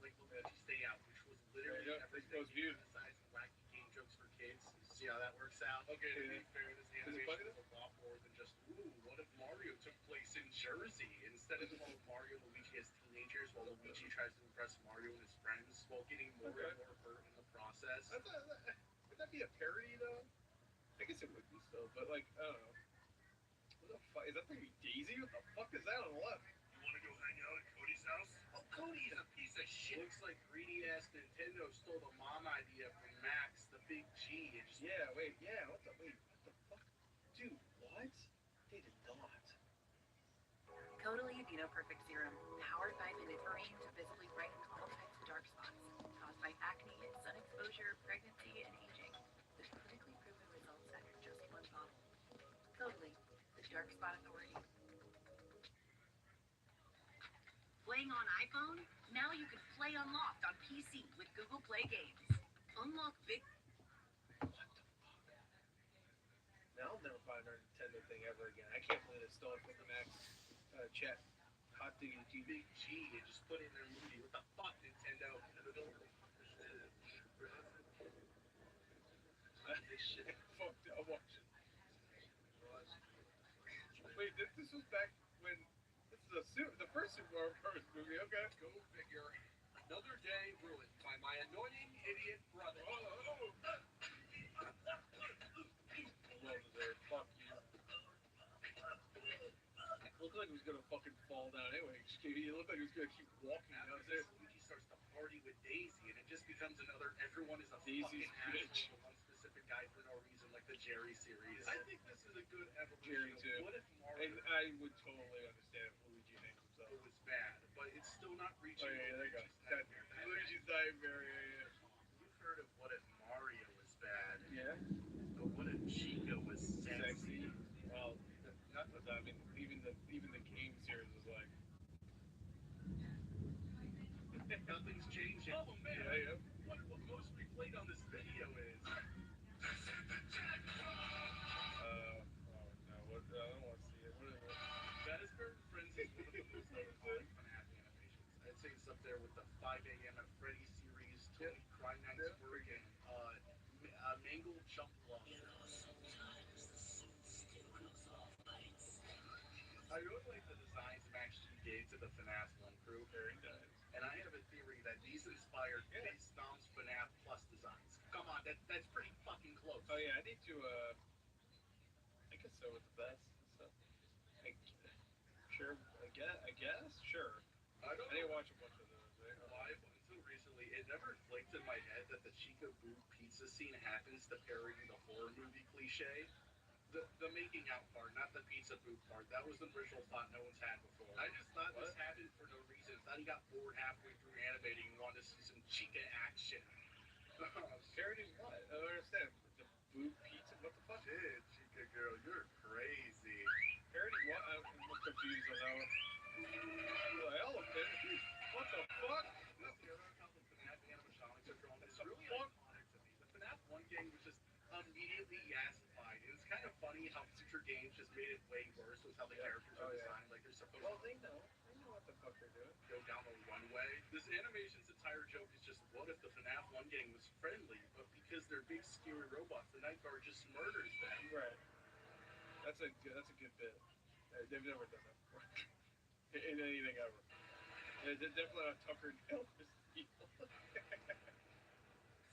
Like Luigi Stay Out, which was literally Yeah, everything those views. besides wacky game jokes for kids. See how that works out? Okay, to be fair, this animation is a lot more than just, ooh, what if Mario took place in Jersey? Instead of all Mario and Luigi as teenagers, while Luigi tries to impress Mario and his friends, while getting more and more hurt in the process. Would that be a parody though? I guess it would be still, but like, I don't know. What the fuck? Is that thing Daisy? What the fuck is that on the left? You want to go hang out at Cody's house? Oh, Cody's a piece of shit. Looks like greedy ass Nintendo stole the mom idea from Max, the big G, and just Yeah, wait, what the fuck? Dude, what? They did not. Caudalie Aveeno Perfect Serum, powered by Viniferine to visibly brighten all types of dark spots caused by acne, sun exposure, pregnancy, and aging. With clinically proven results after just one bottle. Caudalie, the dark spot authority. Playing on iPhone? Now you can play Unlocked on PC with Google Play Games. Unlock big. Now I'll never buy another Nintendo thing ever again. I can't believe it's still in the Max chat. Hot diggity TV. big G and just put in their movie. What the fuck, Nintendo? This shit fucked up watching. Wait, this was back when this is the first Super Mario Bros. Movie. Okay. Go figure. Another day my annoying idiot brother. Well deserved. Fuck you. Looked like he was gonna fucking fall down anyway. He looked like he was gonna keep walking downstairs. Luigi starts to party with Daisy, and it just becomes another everyone is a Daisy's fucking bitch. asshole to one specific guy for no reason, like the Jerry series. I think this is a good Jerry evolution. too. What if Mario And I would totally understand if Luigi hangs himself. was bad, but it's still not reaching. Oh yeah, there you go. Luigi's That, nightmare. Luigi's nightmare. Yeah. You've heard of what if Mario was bad, Yeah. but what if Chica was Sexy. Well, not that. I mean, even the game series was like. Nothing's changing. Oh man, Yeah. what most replayed on this video is. Oh no! What? I don't want to see it. What is it? Fazzbender Frenzy is one of the most iconic FNAF animations. I'd say it's up there with the 5 a.m. at Freddy series, Tony Cry Nights Work, and Mangle Jump Love. I really like the designs Max G gave to the FNAF 1 crew. Very nice. And I have a theory that these inspired Big Stomp's FNAF Plus designs. Come on, that's pretty fucking close. Oh yeah, I need to. I guess so with the best stuff. Sure. I guess. Sure. I don't I didn't watch a bunch of those. Right? Live until recently, it never clicked in my head that the Chica Boo pizza scene happens to parody the horror movie cliche. The making out part, not the pizza booth part. That was the original thought no one's had before. I just thought this happened for no reason. Thought he got bored halfway through animating and wanted to see some Chica action. Parody what? I don't understand. The boot pizza? What the fuck? Shit, Chica girl, you're crazy. Parody what? I'm confused on that one. What the hell? What the fuck? That's the other how the FNAF animatronics are drawn. It's really iconic to me. The FNAF 1 game was just immediately yassified. And it's kind of funny how future games just made it way worse with how the characters are designed. Like they're supposed to They know what the fuck they're doing. go down a runway. This animation's entire joke is just what if the FNAF 1 game was friendly, but because they're big scary robots, the Night Guard just murders them. Right. That's a good bit. They've never done that before. In anything ever. They're definitely not Tucker and Elvis people.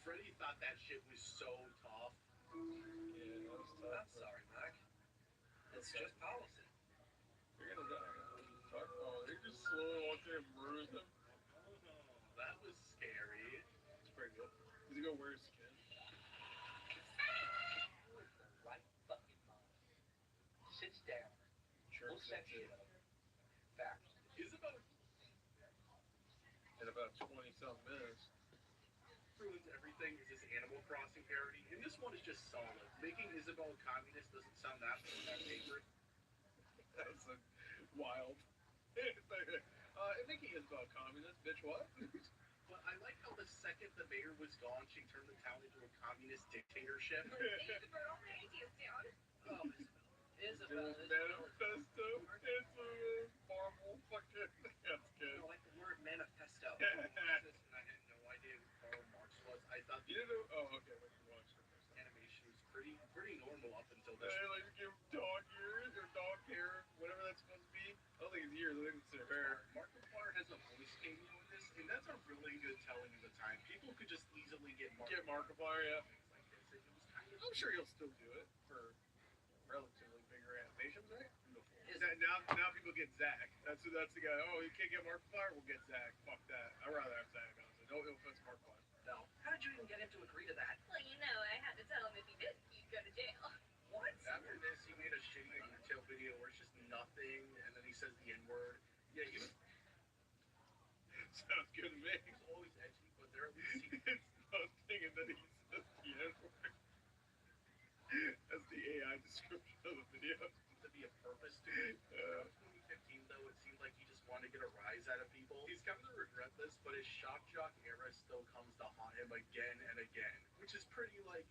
Freddy thought that shit was so tough. Yeah, that was tough. I'm sorry, Mac. It's just policy. You're gonna die. Oh, they just slowly walk there and bruise them. That was scary. It's pretty good. Does he go wear his skin? Right fucking mind. Sits down. Sure. Looks that shit up. Facts. Isabel In about 20-something minutes. ruins everything is this Animal Crossing parody, and this one is just solid. Making Isabel a communist doesn't sound that much in my favorite. That's wild. Mickey is about communist, bitch. What? But I like how the second the mayor was gone, she turned the town into a communist dictatorship. Isabel, write this down. Oh, Isabel. Manifesto. It's a Marvel fucking. That's good. I like the word manifesto. I had no idea who Karl Marx was. I thought You didn't know? Oh, okay. When you watched it first. animation was pretty normal up until this. They like give dog ears or dog hair, whatever that's supposed to be. I don't think it's ears. I think it's their hair. Markiplier has a voice cameo in this, and that's a really good telling of the time. People could just easily get Markiplier, yeah. things like this. It was kind of I'm sure he'll still do it for relatively bigger animations, right? beautiful. Now people get Zach. That's the guy. Oh, you can't get Markiplier? We'll get Zach. Fuck that. I'd rather have Zach, honestly. No ill offense, Markiplier. No. How did you even get him to agree to that? Well, you know, I had to tell him if he didn't, he'd go to jail. What? After this, he made a shitty retail video where it's just nothing, and then he says the N-word. Yeah, he was Sounds good to me. always edgy, but they're at least It's nothing, and then he says the N-word. That's the AI description of the video. to be a purpose to it. Around 2015, though, it seemed like he just wanted to get a rise out of people. He's come to regret this, but his shock jock era still comes to haunt him again and again, which is pretty like.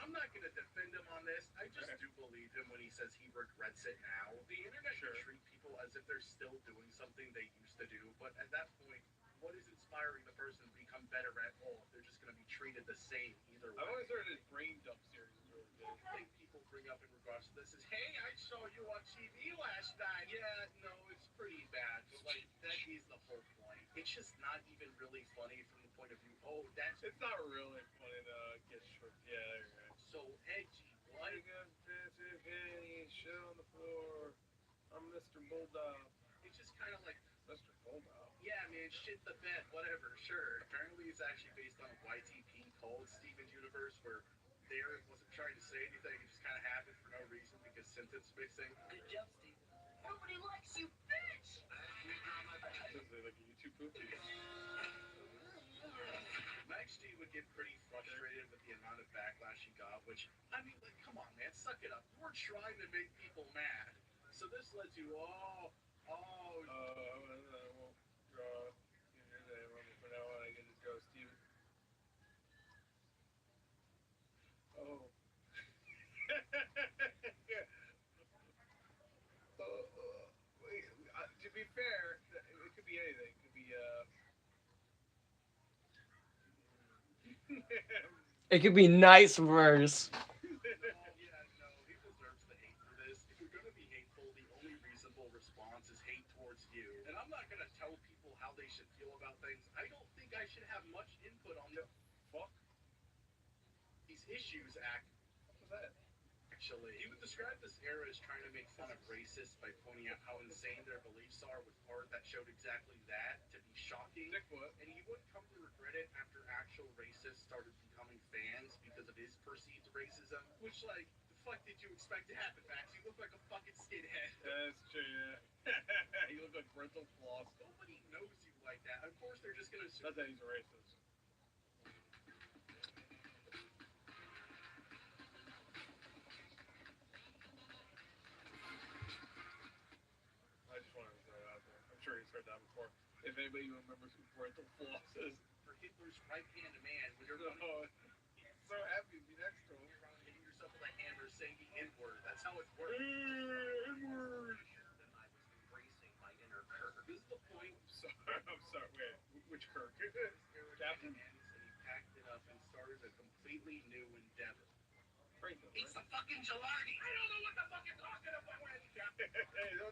I'm not going to defend him on this. I just do believe him when he says he regrets it now. The internet can treat people as if they're still doing something they used to do, but at that point, what is inspiring the person to become better at all? They're just going to be treated the same either way. I've always heard his brain dump series is really good. The thing people bring up in regards to this is, hey, I saw you on TV last night. Yeah, no, it's pretty bad, but like that is the whole point. it's just not even really funny from the point of view. Oh, that's It's not really funny to get short. Yeah, there you go. so edgy. What? You got fancy panties, shit on the floor. I'm Mr. Bulldog. It's just kind of like, Mr. Bulldog. yeah, man, shit the bed, whatever, sure. Apparently, it's actually based on a YTP called Steven Universe, where there wasn't trying to say anything. It just kind of happened for no reason because sentence mixing. Good job, Steven. Nobody likes you, bitch. This is like a YouTube poopy. Max G would get pretty frustrated with the amount of backlash he got, which, I mean, like, come on, man, suck it up. You were trying to make people mad. So this led to, well, draw in your name. For now on, I get to draw Steven. Oh. Wait, to be fair, it could be anything. It could be, It could be nice verse. yeah, no, he deserves the hate for this. If you're gonna be hateful, the only reasonable response is hate towards you. And I'm not gonna tell people how they should feel about things. I don't think I should have much input on the fuck these issues actually. He would describe this era as trying to make fun of racists by pointing out how insane their beliefs are with art that showed exactly that to be shocking. And he would come to regret it after actual racists started becoming fans because of his perceived racism. Which, like, the fuck did you expect to happen, Max? You look like a fucking skinhead. That's true, yeah. You look like Brental Floss. Nobody knows you like that. Of course, they're just gonna assume Not that he's a racist. I just wanted to throw it out there. I'm sure he's heard that before. If anybody remembers who Brental Floss is. for Hitler's right-hand man when you're Oh, so happy to be next to him. hitting yourself with a hammer saying the N-word. That's how it works. N-word. Then I was embracing my inner Kirk. This is the point. I'm sorry, wait, which Kirk? Captain? And he packed it up and started a completely new endeavor. Franklin. It's the fucking Gilardi. I don't know what the fuck you're talking about. Hey, no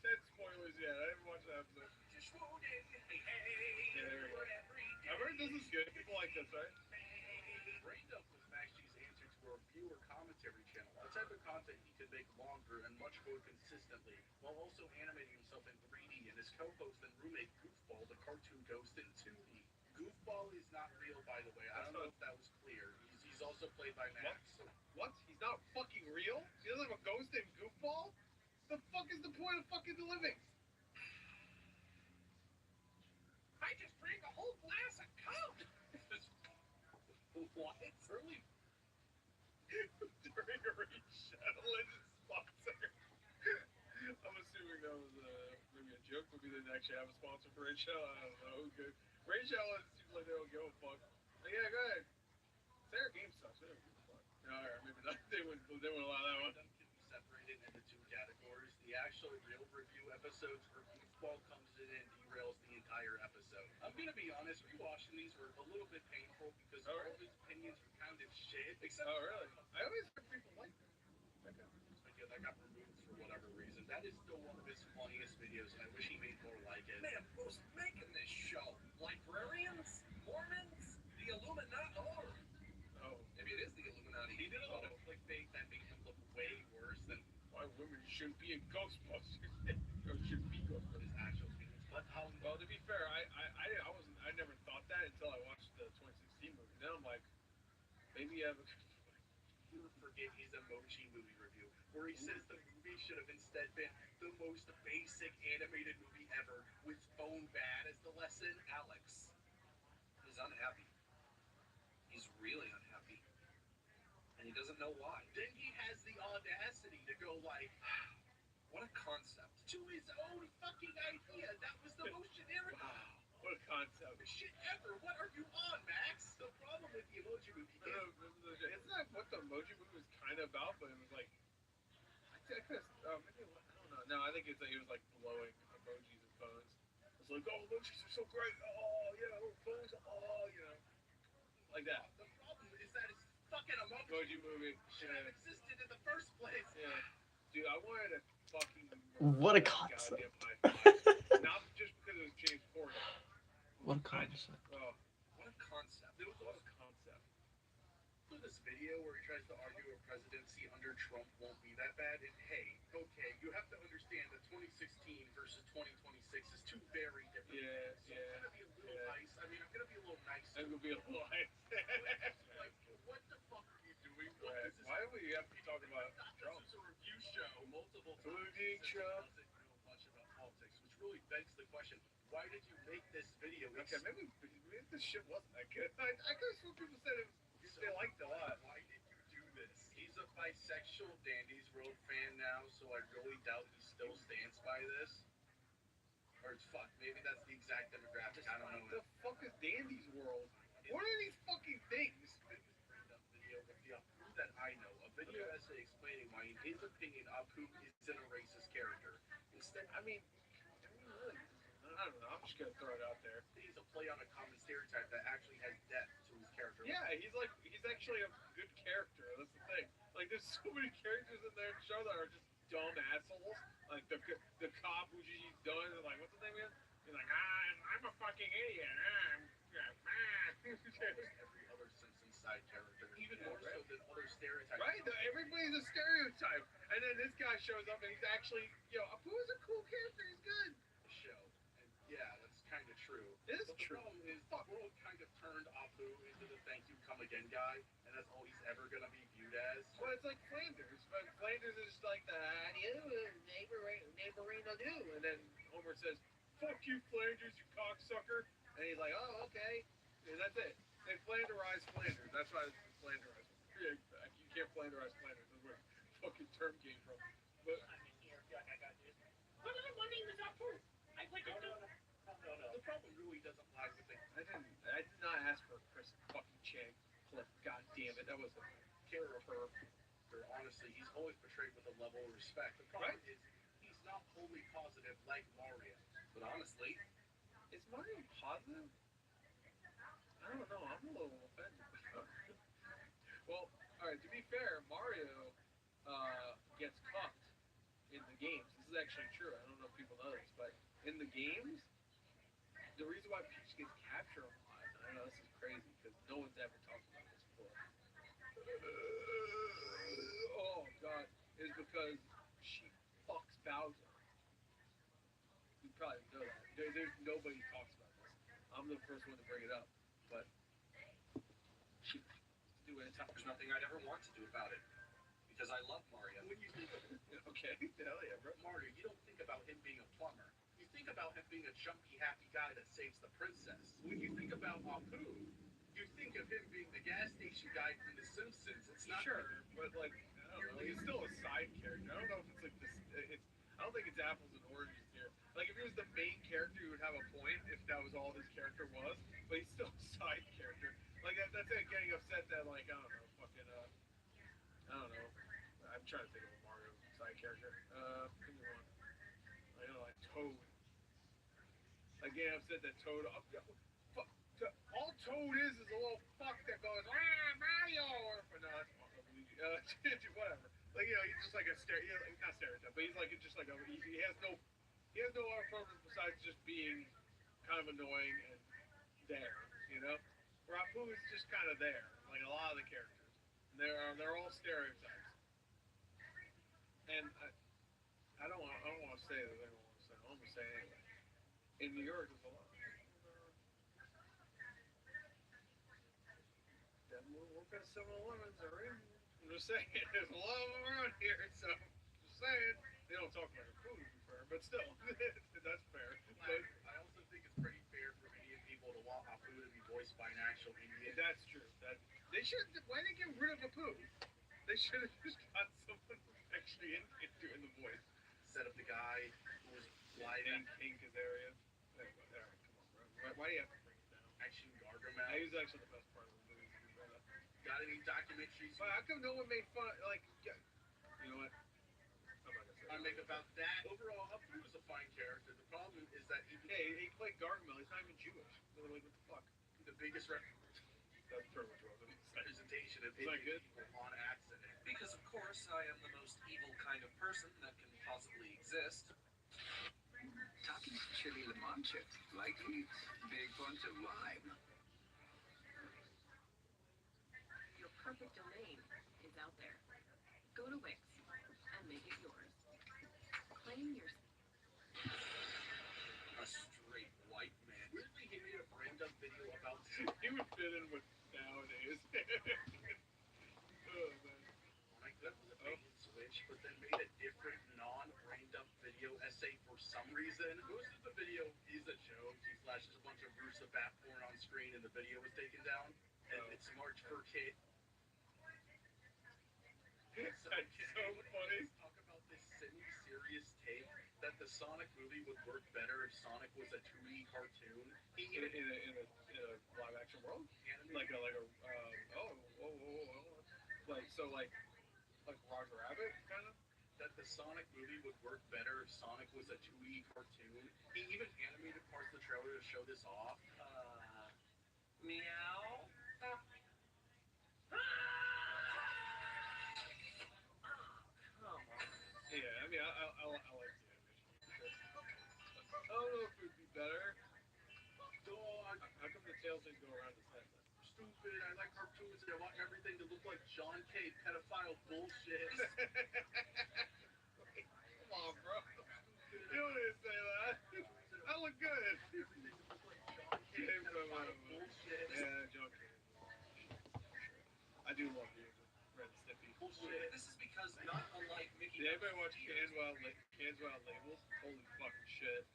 Ted spoilers yet. I haven't watched that episode. Just wrote in. Hey, Yeah, there we go. I've heard this is good. People like this, right? Brain Dump was Max G's answer to a viewer commentary channel, a type of content he could make longer and much more consistently, while also animating himself in 3D and his co-host and roommate Goofball, the cartoon ghost, in 2D. Goofball is not real, by the way. I don't know if that was clear. He's also played by Max. What? He's not fucking real? He doesn't have a ghost named Goofball? The fuck is the point of fucking the living? I just drank a whole glass of Coke! What? Early During a resettling sponsor. I'm assuming that was maybe a joke. Maybe they didn't actually have a sponsor for Rachel. I don't know. Good. Rachel seems like they don't give a fuck. Like, yeah, go ahead. Sarah Game sucks. They don't give a fuck. Alright, maybe not. They wouldn't allow that one. Them can be separated into two categories. The actual real review episodes where Goofball comes in and derails the entire episode. I'm gonna be honest, rewatching these were a little bit painful because all of his opinions were kind of shit. Except Oh, really? I always heard people like that. Yeah, that got removed for whatever reason. That is still one of his funniest videos, and I wish he made more like it. Man, who's making this show? Librarians? Mormons? The Illuminati? Oh. Maybe it is the Illuminati. He did a lot of clickbait that made him look way worse than Why women shouldn't be in Ghostbusters. Or shouldn't be Ghostbusters. his actual feelings. But how Well, to be fair, I never thought that until I watched the 2016 movie. Then I'm like, maybe I have a you forget his emoji movie review, where he says the movie should have instead been the most basic animated movie ever, with Bone Bad as the lesson. Alex is unhappy. He's really unhappy. And he doesn't know why. Then he has the audacity to go like, what a concept. To his own fucking idea. That was the most generic what a concept. shit ever. What are you on, Max? The problem with the emoji movie is It's not what the emoji movie was kind of about, but it was like, I could have, maybe, I don't know. No, I think it was like blowing emojis and phones. It's like, oh, emojis are so great. Oh, yeah, phones, oh, you know, like that. the problem is that it's fucking Emoji movie. should have existed in the first place. Yeah. Dude, I wanted a fucking What a concept. goddamn high five. Not just because it was James Corden. What a concept. Oh, What a concept. There was a lot of concept. For this video where he tries to argue a presidency under Trump won't be that bad, and hey, okay, you have to understand that 2016 versus 2026 is two very different yeah, things. So I'm gonna be a little nice. I mean, I'm gonna be a little nice. I'm gonna be a little nice. Like, what the fuck are you doing? What Right. is this? Why do we have to talk about Trump? This is a review show multiple times. Movie Trump. Doesn't know much about politics, which really begs the question: why did you make this video? Okay, maybe this shit wasn't that good. I could have sworn people said they liked it a lot. Why did you do this? He's a bisexual Dandy's World fan now, so I really doubt he still stands by this. Or fuck, maybe that's the exact demographic. I don't know. What the fuck is Dandy's World? What are these fucking things? Video with the Apu that I know, a video essay explaining why, in his opinion, Apu isn't a racist character. Instead, I mean, really, I don't know. I'm just gonna throw it out there. he's a play on a common stereotype that actually has depth to his character. Yeah, he's actually a good character. That's the thing. Like, there's so many characters in their show that are just dumb assholes. Like the cop who she's done, like, what's his name again? He's like, I'm a fucking idiot. Every other Simpsons side character, even more so than other stereotypes. Right? Everybody's a stereotype. And then this guy shows up and he's actually, Apu's a cool character. He's good. Show. And yeah, that's kind of true. It is But true. the problem is the world kind of turned Apu into the thank you come again guy, and that's all he's ever gonna be viewed as. Well, it's like Flanders. But Flanders is just like the neighborino do. And then Homer says, fuck you, Flanders, you cocksucker. And he's like, oh, okay. And that's it. They Flanderize Flanders. That's why it's Flanderize. Yeah, you can't Flanderize Flanders. That's where the fucking term came from. But My name is Apu. I play the The problem really doesn't lie with the I did not ask for Chris fucking Chang. God damn it, that was a character. Honestly, he's always portrayed with a level of respect. The problem is he's not wholly positive like Mario. But honestly, Is Mario positive? I don't know. I'm a little offended. Well, alright, to be fair, Mario gets cuffed in the games. This is actually true. I don't know if people know this, but in the games, the reason why Peach gets captured a lot, I know this is crazy because no one's ever talked about this before. Oh, God. Is because she fucks Bowser. You probably know that. There's nobody talks about this. I'm the first one to bring it up, but she do it. there's nothing I'd ever want to do about it. Because I love Mario. When you think of Okay, hell yeah, bro. Mario, you don't think about him being a plumber. You think about him being a chunky, happy guy that saves the princess. When you think about Apu, you think of him being the gas station guy from The Simpsons. It's not Sure, but like I don't know, he's still a side character. I don't know if it's like this. I don't think it's apples and oranges here. Like if he was the main character, he would have a point if that was all his character was. But he's still a side character. Like that's like getting upset that like I don't know, fucking I don't know. I'm trying to think of a Mario side character. Give me one. I know like Toad. Like getting upset that Toad. All Toad is a little fuck that goes Mario or no, that's Luigi. Whatever. Like he's just like a not stereotype, but he's like just like he has no other purpose besides just being kind of annoying and there, Where Apu is just kind of there, like a lot of the characters. And they're all stereotypes. And I don't want to say that I don't want to say. I'm gonna say it anyway. In New York, there's a lot. We're gonna 7-Elevens are in. I'm just saying, there's a lot of them around here, so just saying. They don't talk about the food, to be fair, but still, that's fair. But I also think it's pretty fair for Indian people to want Apu to be voiced by an actual Indian. that's true. They should. Why they get rid of Apu? They should have just got someone actually Indian doing the voice Instead of the guy who was in King Kazarian. Anyway, all right, come on, bro. Why do you have to bring it down? Action Gargamel. He was actually the best part of the movie. Got any documentaries But how come no one made fun? Like, you know what? I'm not gonna say. I make about that? Overall, Apu is a fine character. The problem is that he Hey, he played Gargamel. He's not even Jewish. So like, what the fuck? the biggest That's pretty much what it is. representation of Is that Indian good? people on accident. Because of course I am the most evil kind of person that can possibly exist. Takis chili lemon chip. Like heat, big bunch of lime. Your perfect domain is out there. Go to Wix and make it yours. Claim your A straight white man. Weirdly, he made a brand up video about He would fit in with nowadays. Oh, man. Sonic that was a bait and switch, but then made a different non-brained up video essay for some reason. Most of the video is a joke. He flashes a bunch of Rusa bat porn on screen and the video was taken down. And it's March for Kid. That's so funny. Talk about this semi-serious take that the Sonic movie would work better if Sonic was a 2D cartoon. In a live action world? Like Roger Rabbit, kind of? That the Sonic movie would work better if Sonic was a 2D cartoon. He even animated parts of the trailer to show this off. Meow. Yeah, I mean, I like the animation. I don't know if it would be better. Dog. How come the tails didn't go around his head? Stupid. I like cartoons and I want everything to look like John K. pedophile bullshit. Come on, bro. You don't need to say that. I look good. Everything to look like John K. pedophile bullshit. Yeah, John K. I do love you, Ren and Stimpy. Bullshit. This is because not unlike Mickey Did anybody watch Cans Wild Labels? Holy fucking shit.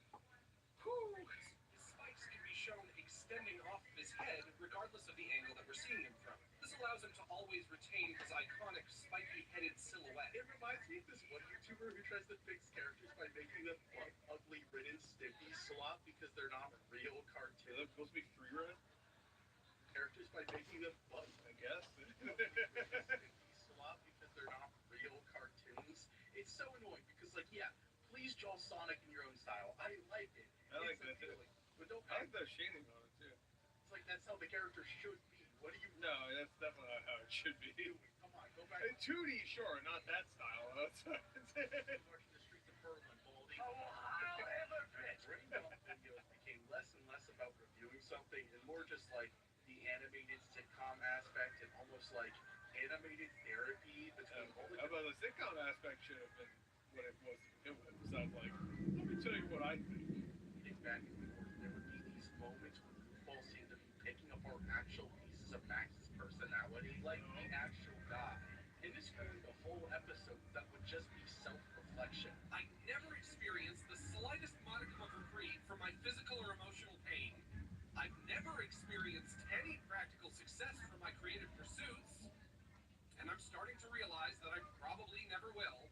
Whew. His spikes can be shown extending off of his head regardless of the angle that we're seeing him from. This allows him to always retain his iconic spiky-headed silhouette. It reminds me of this one YouTuber who tries to fix characters by making them look ugly Ren and Stimpy slop because they're not real cartoons. They're supposed to be free run? Characters by making them look, I guess. slop because they're not real cartoons. It's so annoying because, like, yeah, please draw Sonic in your own style. I like it. I like It's that too. appealing. But don't I like that shading on it too. It's like that's how the character should be. What do you No, that's definitely not how it should be. Come on, go back. 2D, sure, not that style. That's Marching the streets of Berlin, Baldy. Ohio immigrants. Rainbow videos became less and less about reviewing something and more just like the animated sitcom aspect and almost like animated therapy between all the How about the sitcom aspect should have been what it was to begin with. Besides, like, let me tell you what I think. back and forth. There would be these moments where football seemed to be picking apart actual pieces of Max's personality, like the actual guy. And this ruined the whole episode that would just be self-reflection. I never experienced the slightest modicum of reprieve from my physical or emotional pain. I've never experienced any practical success from my creative pursuits. And I'm starting to realize that I probably never will.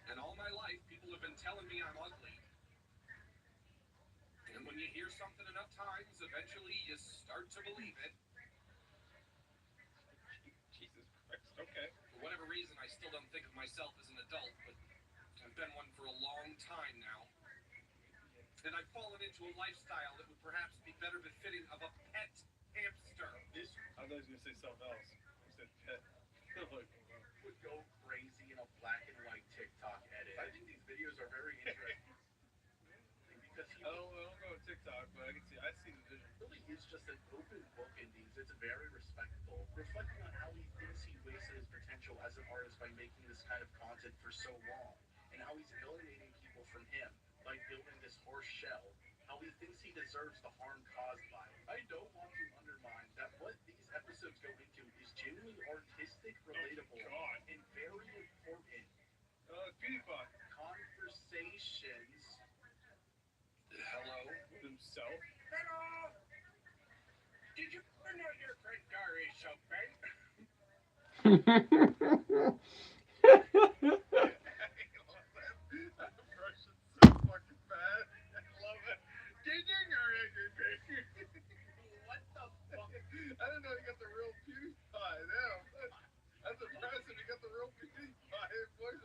And all my life, people have been telling me I'm ugly. And when you hear something enough times, eventually you start to believe it. Jesus Christ, okay. For whatever reason, I still don't think of myself as an adult, but I've been one for a long time now. And I've fallen into a lifestyle that would perhaps be better befitting of a pet hamster. This I thought he was going to say something else. He said pet. Like, would go crazy in a black and white TikTok edit. I think these videos are very interesting. Because he I don't go on TikTok, but I see the vision. really is just an open book in these. It's very respectful, reflecting on how he thinks he wasted his potential as an artist by making this kind of content for so long, and how he's alienating people from him by building this horse shell, how he thinks he deserves the harm caused by it. I don't want to undermine that what these episodes go into is genuinely artistic, relatable, and very important PewDiePie. conversations. Hello? With himself. Hello! Did you know your front door is so big? That impression's so fucking bad. I love it. Did you know that you're big? What the fuck? I didn't know you got the real PewDiePie. Damn. That's impressive. You got the real PewDiePie voice.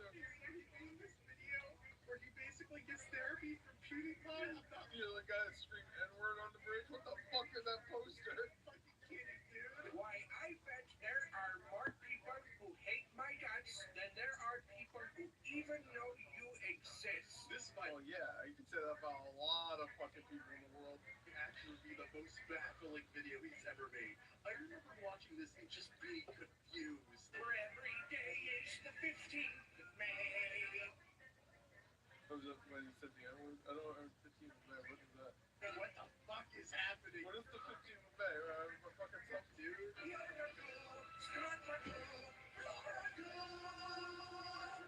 This video where he basically gets therapy from PewDiePie. You're the guy that screamed N-word on the bridge. What the fuck is that poster? Fucking kidding, dude. Why, I bet there are more people who hate my guts than there are people who even know you exist. exists. This might, oh yeah, you can say that about a lot of fucking people in the world. Actually be the most baffling video he's ever made. I remember watching this and just being confused. For every day is the 15th of May. What was it when you said the N word? I don't know, 15th of May, what is that? What the fuck is happening? What is the 15th of May? Fucking stuff, dude.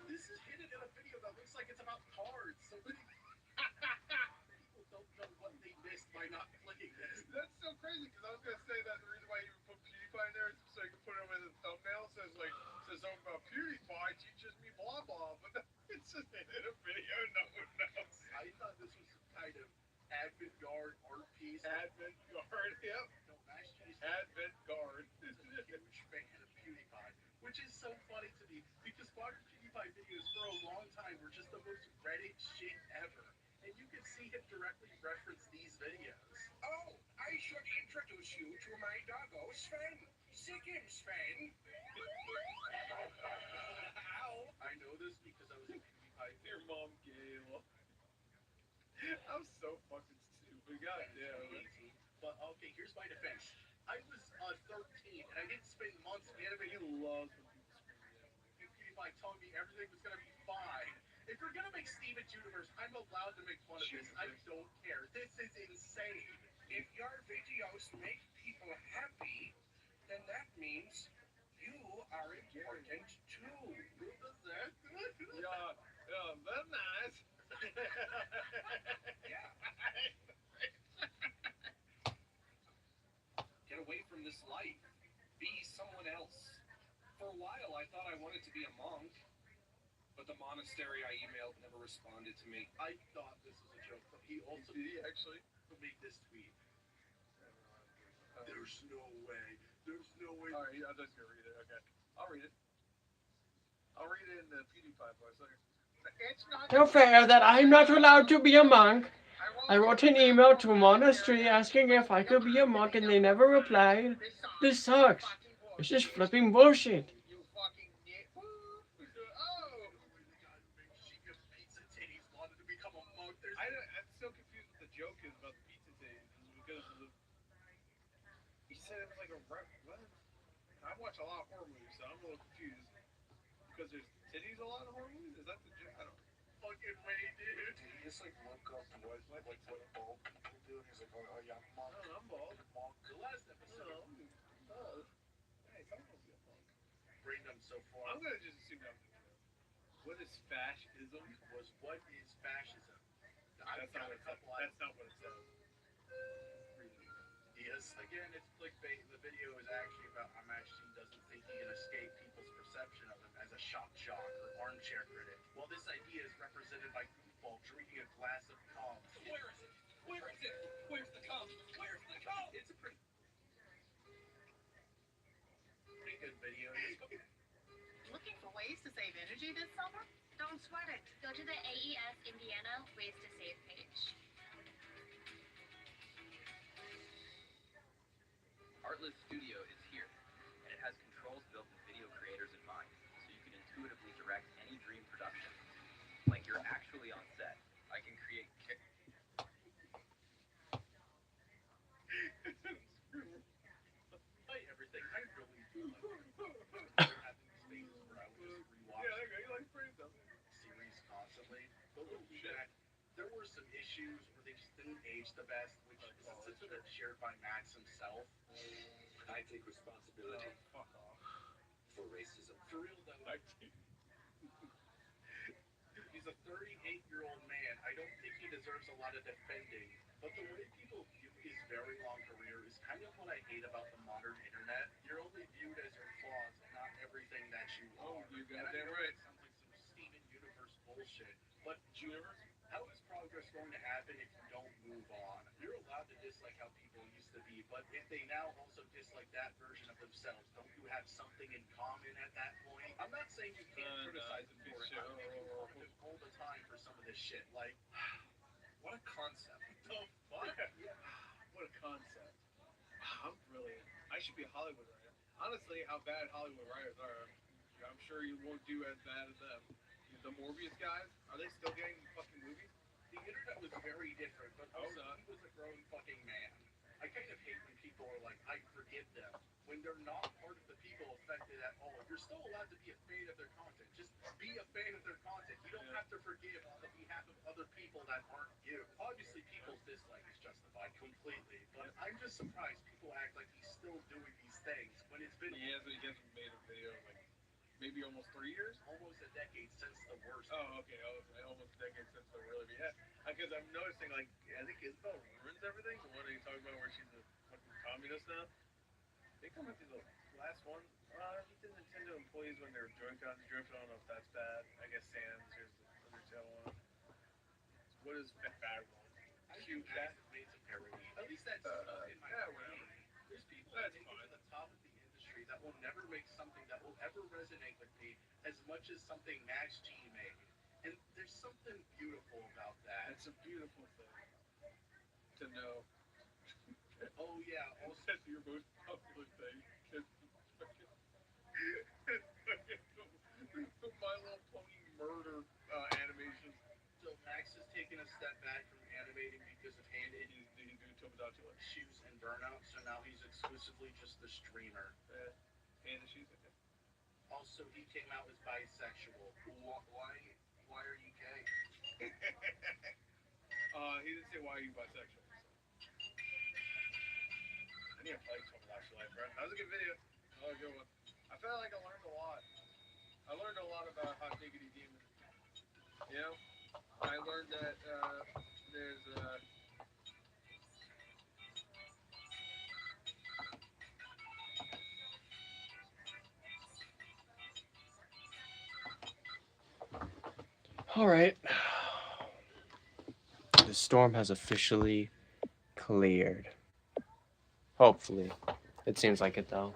This is hidden in a video that looks like it's about cards. Somebody. People don't know what they missed by not clicking this. That's so crazy because I was gonna say that the reason why you would put PewDiePie in there is so you can put it over the thumbnail. Says something about PewDiePie teaches me blah blah, but it's just in a video. No one knows. I thought this was some kind of avant-garde art piece. Avant-garde, yep. No, Max Cheese Avant-garde. is a huge fan of PewDiePie, which is so funny to me because modern PewDiePie videos for a long time were just the most Reddit shit ever. And you can see him directly reference these videos. Oh, I should introduce you to my doggo, Sven. Sick him, Sven. Ow. I know this because I was a PewDiePie Your mom, Gail. I'm so fucking stupid. Goddamn. But okay, here's my defense. I was 13 and I didn't spend months He animating. loves when people scream at him. PewDiePie telling me everything was gonna be fine. If you're gonna make Steven's Universe, I'm allowed to make fun of this. I don't care. This is insane. If your videos make people happy, then that means you are important too. Yeah, that's nice. Yeah. Get away from this life. Be someone else. For a while, I thought I wanted to be a monk, but the monastery I emailed never responded to me. I thought this was a joke, but he also Did he actually? made this tweet. There's no way. There's no way. Alright, I'm just gonna read it. Okay. I'll read it. I'll read it in the PewDiePie voice. Okay. It's not So fair that I'm not allowed to be a monk. I wrote an email to a monastery asking if I could be a monk and they never replied. This sucks. It's just flipping bullshit. You fucking nit. Oh! I'm so confused what the joke is about the pizza titties. Because of the... He said it was like a what? I watch a lot of horror movies, so I'm a little confused. Because there's titties a lot in horror movies? Is that the joke? I don't know. Fucking way, dude. Did he just look up what bald people do? And he's like, oh yeah, I'm monk. I'm bald. The last episode. Bald. Hey, someone will be a monk. Rated them so far. I'm gonna just assume that. What is fascism? Was what is fascism? I've That's not got a what it couple. says. That's not what it says. Yes, again, it's clickbait. The video is actually about how Max G doesn't think he can escape people's perception of him as a shock jock or armchair critic. Well, this idea is represented by Goofball drinking a glass of cum. Where is it? Where is it? Where's the cum? Where's the cum? It's a pretty good video. Looking for ways to save energy this summer? Don't sweat it. Go to the AES Indiana Ways to Save page. Artlist Studio is here, and it has controls built with video creators in mind, so you can intuitively direct any dream production. Like you're actually on set. I can create Hi, everything. I really do like having spaces where I would just rewatch You like friends, though. series constantly. But looking back, there were some issues where they just didn't age the best, which is a sentiment shared by Max himself. I take responsibility Fuck off. for racism. For real though, he's a 38-year-old man. I don't think he deserves a lot of defending. But the way people view his very long career is kind of what I hate about the modern internet. You're only viewed as your flaws and not everything that you are. You And I goddamn know right. it sounds like some Steven Universe bullshit, but how is progress going to happen if you don't move on? You're allowed to dislike how people used to be, but if they now also dislike that version of themselves, don't you have something in common at that point? I'm not saying you can't criticize him for it. I'm making fun of him all the time for some of this shit. Like, What a concept. the fuck? What a concept. I'm brilliant. I should be a Hollywood writer. Honestly, how bad Hollywood writers are, I'm sure you won't do as bad as them. Because the Morbius guys, are they still getting fucking movies? The internet was very different, but also he was a grown fucking man. I kind of hate when people are like, I forgive them, when they're not part of the people affected at all. You're still allowed to be a fan of their content. Just be a fan of their content. You don't have to forgive on the behalf of other people that aren't you. Obviously, people's dislike is justified completely, but I'm just surprised people act like he's still doing these things when it's been He hasn't made a video in like maybe almost 3 years? almost a decade since the worst. Oh, okay. Almost a decade since the really bad. Because I'm noticing, like, I think Isabel ruins everything. The one that you talking about where she's a fucking communist now. They come with these little last one. He did Nintendo employees when they were Joy-Cons drift. I don't know if that's bad. I guess Sans. Here's the Undertale one. What is bad one? Cute cat made some parody. At least that's in my yeah, opinion. whatever. There's people That's that make fine. it to the top of the industry that will never make something that will ever resonate with me as much as something Max G made. And there's something beautiful about that. It's a beautiful thing to know. Oh yeah, also That's your most popular thing. My Little Pony murder animations. so Max has taken a step back from animating because of hand He's doing Tomodachi like issues and burnout, so now he's exclusively just the streamer. hand issues. Okay. Also, he came out as bisexual. Why are you gay? He didn't say why are you bisexual. So. I need to play Tomodachi Life, bro. That was a good video. That was a good one. I felt like I learned a lot. I learned a lot about Hot Diggity Demon. You know? I learned that there's All right. The storm has officially cleared. Hopefully. It seems like it, though.